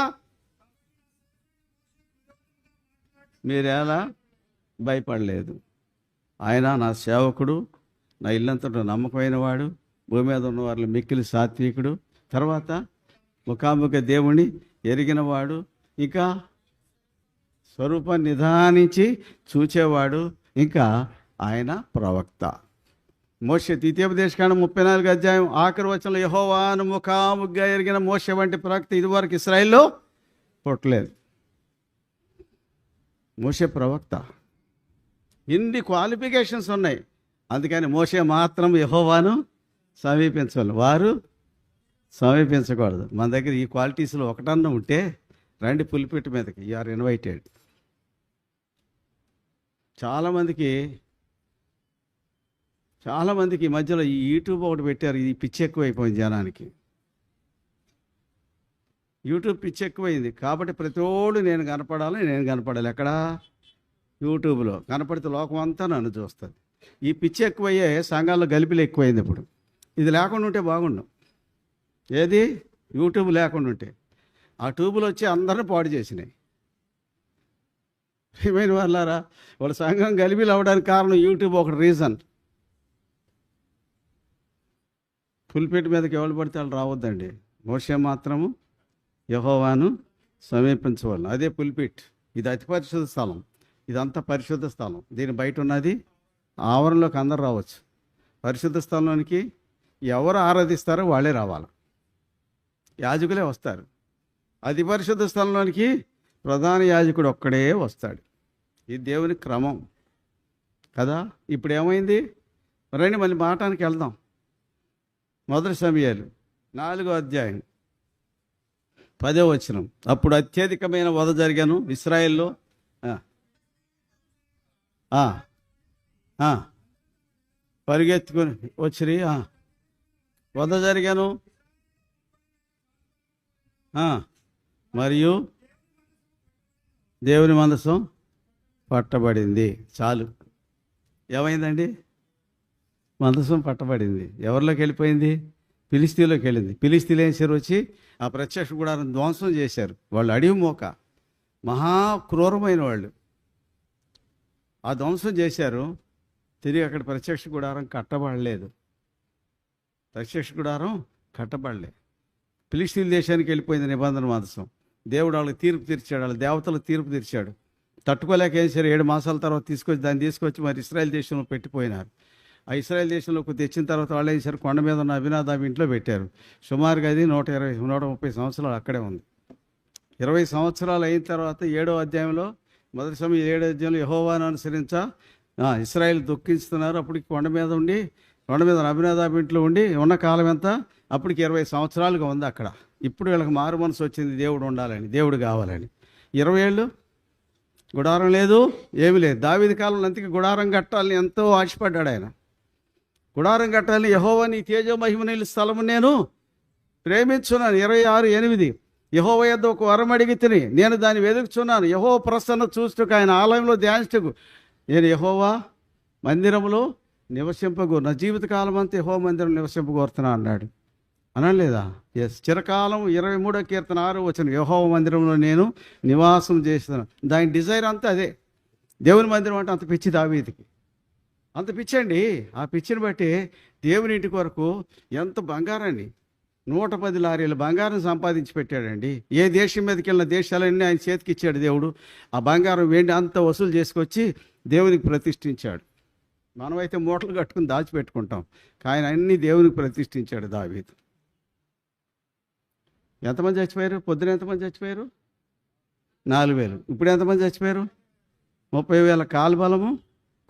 మీరెలా భయపడలేదు. ఆయన నా సేవకుడు, నా ఇల్లంతటా నమ్మకమైన వాడు, భూమి మీద ఉన్న వాళ్ళు మిక్కిలి సాత్వికుడు. తర్వాత ముఖాముఖ దేవుణ్ణి ఎరిగినవాడు. ఇంకా స్వరూపాన్ని నిదానించి చూచేవాడు. ఇంకా ఆయన ప్రవక్త. మోషే ద్వితీయోపదేశకాండం 34వ అధ్యాయం ఆఖరి వచనంలో, యెహోవాను ముఖాముఖిగా ఎరిగిన మోషే వంటి ప్రవక్త ఇదివరకు ఇశ్రాయేల్లో పుట్టలేదు. మోషే ప్రవక్త. ఇన్ని క్వాలిఫికేషన్స్ ఉన్నాయి. అందుకని మోషే మాత్రం యెహోవాను సమీపించాలి, వారు సమీపించకూడదు. మన దగ్గర ఈ క్వాలిటీస్లో ఒకటన్నా ఉంటే రండి పులిపెట్టు మీదకి. You are invited. చాలామందికి ఈ మధ్యలో ఈ యూట్యూబ్ ఒకటి పెట్టారు. ఇది పిచ్చి ఎక్కువైపోయింది జనానికి. యూట్యూబ్ పిచ్చి ఎక్కువైంది. కాబట్టి ప్రతిోడు నేను కనపడాలి. ఎక్కడ? యూట్యూబ్లో కనపడితే లోకం అంతా నన్ను చూస్తుంది. ఈ పిచ్చి ఎక్కువయ్యే సంఘాల్లో గలిపిలు ఎక్కువైంది. ఇప్పుడు ఇది లేకుండా ఉంటే బాగుండు. ఏది? యూట్యూబ్ లేకుండా ఉంటే. ఆ ట్యూబులు వచ్చి అందరిని పాడు చేసినాయి. ఏమైనా వాళ్ళారా, వాళ్ళ సంఘం గలిబిలు అవ్వడానికి కారణం యూట్యూబ్ ఒకటి రీజన్. పుల్పిట్ మీదకి ఎవరు పడితే వాళ్ళు రావద్దండి. మోషే మాత్రము యెహోవాను సమీపించవలను. అదే పుల్పిట్. ఇది అతి పరిశుద్ధ స్థలం. ఇదంతా పరిశుద్ధ స్థలం. దీని బయట ఉన్నది ఆవరణలోకి అందరు రావచ్చు. పరిశుద్ధ స్థలంలోనికి ఎవరు ఆరాధిస్తారో వాళ్ళే రావాలి. యాజకులే వస్తారు. అతి పరిశుద్ధ స్థలంలోనికి ప్రధాన యాజకుడు ఒక్కడే వస్తాడు. ఇది దేవుని క్రమం కదా. ఇప్పుడు ఏమైంది? రండి మళ్ళీ మాటానికి వెళ్దాం. 1 సమూయేలు 4వ అధ్యాయం 10వ వచనం. అప్పుడు అత్యధికమైన వధ జరిగాను ఇశ్రాయేల్లో. పరిగెత్తుకొని వచ్చిరి. వధ జరిగాను. మరియు దేవుని మందసం పట్టబడింది. చాలు. ఏమైందండి? మందసం పట్టబడింది. ఎవరిలోకి వెళ్ళిపోయింది? ఫిలిస్తీన్లోకి వెళ్ళింది. ఫిలిస్తీన్లు ఏం చేశారు? వచ్చి ఆ ప్రత్యక్ష గుడారం ధ్వంసం చేశారు. వాళ్ళు అడివి మోక, మహా క్రూరమైన వాళ్ళు. ఆ ధ్వంసం చేశారు. తిరిగి అక్కడ ప్రత్యక్ష గుడారం కట్టబడలేదు. ప్రత్యక్ష గుడారం కట్టబడలే. ఫిలిస్తీన్ దేశానికి వెళ్ళిపోయింది నిబంధన మందసం. దేవుడు వాళ్ళకి తీర్పు తీర్చాడు. వాళ్ళ దేవతలకు తీర్పు తీర్చాడు. తట్టుకోలేక ఏం చేశారు? 7 మాసాల తర్వాత దాన్ని తీసుకొచ్చి మరి ఇశ్రాయేల్ దేశంలో పెట్టిపోయినారు. ఆ ఇశ్రాయేల్ దేశంలోకి తెచ్చిన తర్వాత వాళ్ళు ఏం చేశారు? కొండ మీద ఉన్న అభినాదాబు ఇంట్లో పెట్టారు. సుమారుగా అది 120-130 సంవత్సరాలు అక్కడే ఉంది. 20 సంవత్సరాలు అయిన తర్వాత 7వ అధ్యాయంలో 1 సమూయేలు 7వ అధ్యాయంలో యెహోవాను అనుసరించా ఇశ్రాయేల్ దుఃఖిస్తున్నారు. అప్పటికి కొండ మీద అభినాదాబు ఇంట్లో ఉండి ఉన్న కాలం ఎంత? అప్పటికి 20 సంవత్సరాలుగా ఉంది అక్కడ. ఇప్పుడు వీళ్ళకి మారు మనసు వచ్చింది, దేవుడు ఉండాలని, దేవుడు కావాలని. 20 ఏళ్ళు గుడారం లేదు, ఏమీ లేదు. దావీదు కాలంలో అంతకి గుడారం కట్టాలని ఎంతో ఆశపడ్డాడు ఆయన. గుడారం కట్టాలని, యెహోవా నీ తేజో మహిమనీలు స్థలము నేను ప్రేమించున్నాను. 26:8 యెహోవా యొద్ద ఒక వరం అడిగి తిని నేను దాన్ని వెతుకుచున్నాను. యెహోవా ప్రసన్న చూచుటకు ఆయన ఆలయంలో ధ్యానించుటకు నేను యెహోవా మందిరంలో నా జీవితకాలం అంతా యెహోవా మందిరం నివసింపగోరుతున్నా అన్నాడు. అనలేదా? ఎస్. చిరకాలం 23వ కీర్తన 6వ వచనం యెహోవా మందిరంలో నేను నివాసం చేస్తున్నాను. దాని డిజైర్ అంతా అదే. దేవుని మందిరం అంటే అంత పిచ్చి దావీదుకి. అంత పిచ్చండి. ఆ పిచ్చిని బట్టి దేవుని ఇంటి కొరకు ఎంత బంగారాన్ని 110 లారీల బంగారం సంపాదించి పెట్టాడండి. ఏ దేశం మీదకి వెళ్ళిన దేశాలన్నీ ఆయన చేతికి ఇచ్చాడు దేవుడు. ఆ బంగారం వెండి అంతా వసూలు చేసుకొచ్చి దేవునికి ప్రతిష్ఠించాడు. మనమైతే మూటలు కట్టుకుని దాచిపెట్టుకుంటాం. కానీ అన్ని దేవునికి ప్రతిష్ఠించాడు దావీదు. ఎంతమంది చచ్చిపోయారు? పొద్దున ఎంతమంది చచ్చిపోయారు? 4,000. ఇప్పుడు ఎంతమంది చచ్చిపోయారు? 30,000 కాలుబలము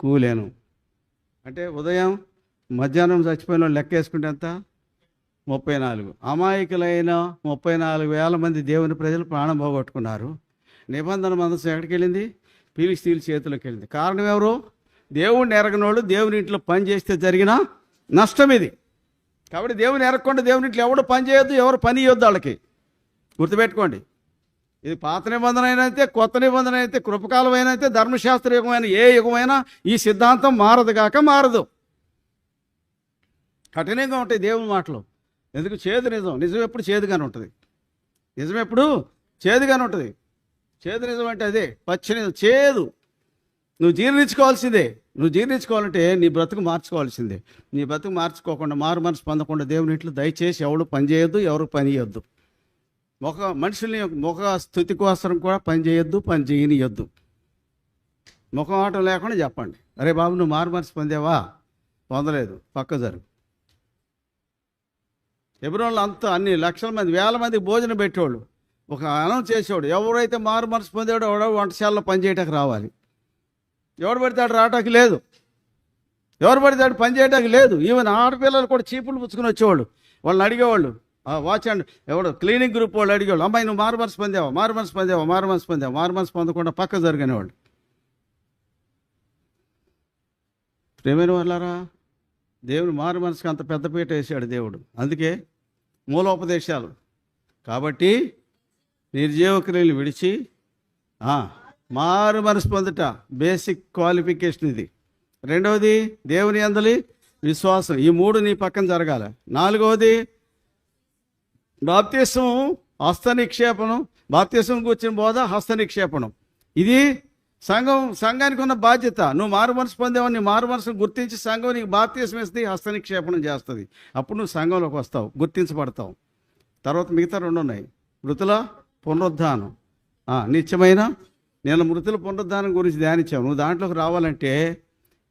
కూలేను. అంటే ఉదయం మధ్యాహ్నం చచ్చిపోయిన వాళ్ళు లెక్క వేసుకుంటే ఎంత? 34. అమాయకులైన 34,000 మంది దేవుని ప్రజలు ప్రాణం పోగొట్టుకున్నారు. నిబంధన మందసం ఎక్కడికి వెళ్ళింది? ఫిలిస్తీన్ల చేతిలోకి వెళ్ళింది. కారణం ఎవరు? దేవుడిని ఎరగనోళ్ళు దేవుని ఇంట్లో పని చేస్తే జరిగిన నష్టం ఇది. కాబట్టి దేవుని ఎరగకుండా దేవుని ఇంట్లో ఎవడు పని చేయొద్దు, ఎవరు పని ఇవ్వద్దు వాళ్ళకి. గుర్తుపెట్టుకోండి. ఇది పాత నిబంధన అయినైతే, కొత్త నిబంధన అయితే, కృపకాలం అయినైతే, ధర్మశాస్త్ర యుగమైన ఏ యుగమైనా ఈ సిద్ధాంతం మారదు. కఠినంగా ఉంటాయి దేవుని మాటలు. ఎందుకు? చేదు నిజం ఎప్పుడు చేదుగానే ఉంటుంది. నిజం ఎప్పుడు చేదుగానే ఉంటుంది. చేదు నిజం అంటే అదే పచ్చి నిజం. చేదు నువ్వు జీర్ణించుకోవాల్సిందే. నువ్వు జీర్ణించుకోవాలంటే నీ బ్రతుకు మార్చుకోవాల్సిందే. నీ బ్రతుకు మార్చుకోకుండా, మారు మనసు పొందకుండా దేవుని ఇంట్లో దయచేసి ఎవడు పని చేయొద్దు, ఎవరు పని చేయొద్దు. మనుషుల్ని ముఖ స్థుతి కోసం కూడా పని చేయొద్దు, పని చేయనియొద్దు. ముఖం ఆటం లేకుండా చెప్పండి, అరే బాబు నువ్వు మారు మనసు పొందేవా? పొందలేదు, పక్క జరుగు. హెబ్రోన్లో అంతా అన్ని లక్షల మంది, వేల మందికి భోజనం పెట్టేవాళ్ళు. ఒక అనౌన్స్ చేసేవాడు, ఎవరైతే మారు మనసు పొందేవాడు ఎవడో వంటశాలలో పనిచేయటానికి రావాలి. ఎవడు పడితే రావటానికి లేదు, ఎవరు పడితే పని చేయడానికి లేదు. ఈవెన్ ఆడపిల్లలు కూడా చీపులు పుచ్చుకుని వచ్చేవాళ్ళు. వాళ్ళని అడిగేవాళ్ళు, వాచ్ అండ్ ఎవడో క్లీనింగ్ గ్రూప్ వాళ్ళు అడిగేవాళ్ళు, అమ్మాయి నువ్వు మారు మనసు పొందావా? మారు మనసు పొందకుండా పక్క జరిగినవాళ్ళు. ప్రేమైన వాళ్ళారా, దేవుడు మారు మనసుకి అంత పెద్దపీట వేసాడు దేవుడు. అందుకే మూలోపదేశాలు. కాబట్టి నిర్జీవ క్రియలు విడిచి మారు మనసు పొందుట బేసిక్ క్వాలిఫికేషన్ ఇది. రెండవది దేవుని యందలి విశ్వాసం. ఈ మూడు నీ పక్కన జరగాలి. నాలుగవది బాప్తిసం హస్త నిక్షేపణం. బాప్తిసం కూర్చుని బోధ హస్త నిక్షేపణం. ఇది సంఘానికి ఉన్న బాధ్యత. నువ్వు మారు మనసు పొందేవని నీ మారు మనసును గుర్తించి సంఘం నీకు బాప్తిసం ఇస్తుంది, హస్త నిక్షేపణం చేస్తుంది. అప్పుడు నువ్వు సంఘంలోకి వస్తావు, గుర్తించబడతావు. తర్వాత మిగతా రెండు ఉన్నాయి. మృతుల పునరుద్ధానం, నిత్యమైన. నేను మృతుల పునరుద్ధానం గురించి ధ్యానించావు. నువ్వు దాంట్లోకి రావాలంటే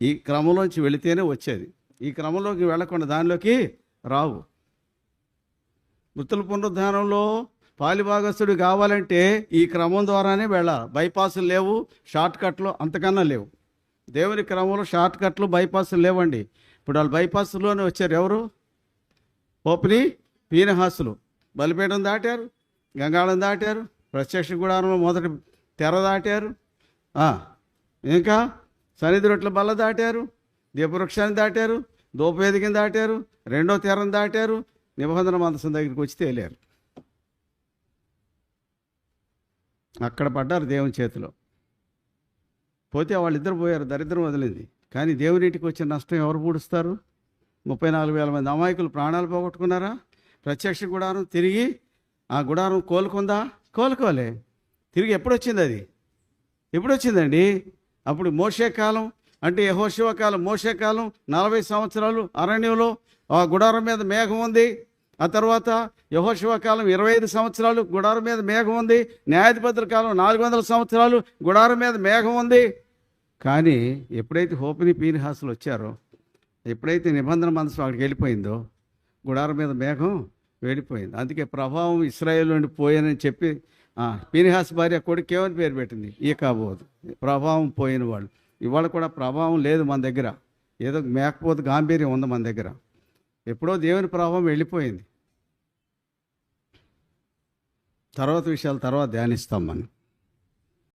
ఈ క్రమంలోంచి వెళితేనే వచ్చేది. ఈ క్రమంలోకి వెళ్లకుండా దానిలోకి రావు. మృతుల పునరుద్ధానంలో పాలిభాగస్తుడు కావాలంటే ఈ క్రమం ద్వారానే వెళ్ళాలి. బైపాసులు లేవు, షార్ట్ కట్లు అంతకన్నా లేవు. దేవుని క్రమంలో షార్ట్ కట్లు బైపాసులు లేవండి. ఇప్పుడు వాళ్ళు బైపాసులోనే వచ్చారు. ఎవరు? హోప్ని పీనహాసులు. బలిపీఠం దాటారు, గంగాళం దాటారు, ప్రత్యక్ష గుడారంలో మొదటి తెర దాటారు, ఇంకా సన్నిధి రొట్టెల బల్ల దాటారు, దీపవృక్షాన్ని దాటారు, ధూపవేదికని దాటారు, రెండో తెరను దాటారు, నిబంధన మందసం దగ్గరికి వచ్చి తేలారు. అక్కడ పడ్డారు దేవుని చేతిలో. పోతే వాళ్ళిద్దరు పోయారు, దరిద్రం వదిలింది. కానీ దేవునింటికి వచ్చిన నష్టం ఎవరు పూడుస్తారు? 34,000 మంది అమాయకులు ప్రాణాలు పోగొట్టుకున్నారా? ప్రత్యక్ష గుడారం తిరిగి ఆ గుడారం కోలుకుందా? కోలుకోలే. తిరిగి ఎప్పుడు వచ్చింది? అది ఎప్పుడు వచ్చిందండి? అప్పుడు మోషే కాలం అంటే యెహోషువ కాలం. మోషే కాలం 40 సంవత్సరాలు అరణ్యంలో ఆ గుడారం మీద మేఘం ఉంది. ఆ తర్వాత యెహోషువ కాలం 25 సంవత్సరాలు గుడారం మీద మేఘం ఉంది. న్యాయాధిపతుల కాలం 400 సంవత్సరాలు గుడారం మీద మేఘం ఉంది. కానీ ఎప్పుడైతే హోప్ని పీనహాసులు వచ్చారో, ఎప్పుడైతే నిబంధన మనసు అక్కడికి వెళ్ళిపోయిందో, గుడారం మీద మేఘం వెళ్ళిపోయింది. అందుకే ప్రభావం ఇశ్రాయేలు నుండి పోయానని చెప్పి పీనహాసు భార్య కొడుకు ఏమని పేరు పెట్టింది? ఈకాబోదు. ప్రభావం పోయిన వాళ్ళు. ఇవాళ కూడా ప్రభావం లేదు మన దగ్గర. ఏదో మేకపోతే గాంభీర్యం ఉంది మన దగ్గర. ఎప్పుడో దేవుని ప్రభావం వెళ్ళిపోయింది. తర్వాత విషయాలు తర్వాత ధ్యానిస్తాం మనం.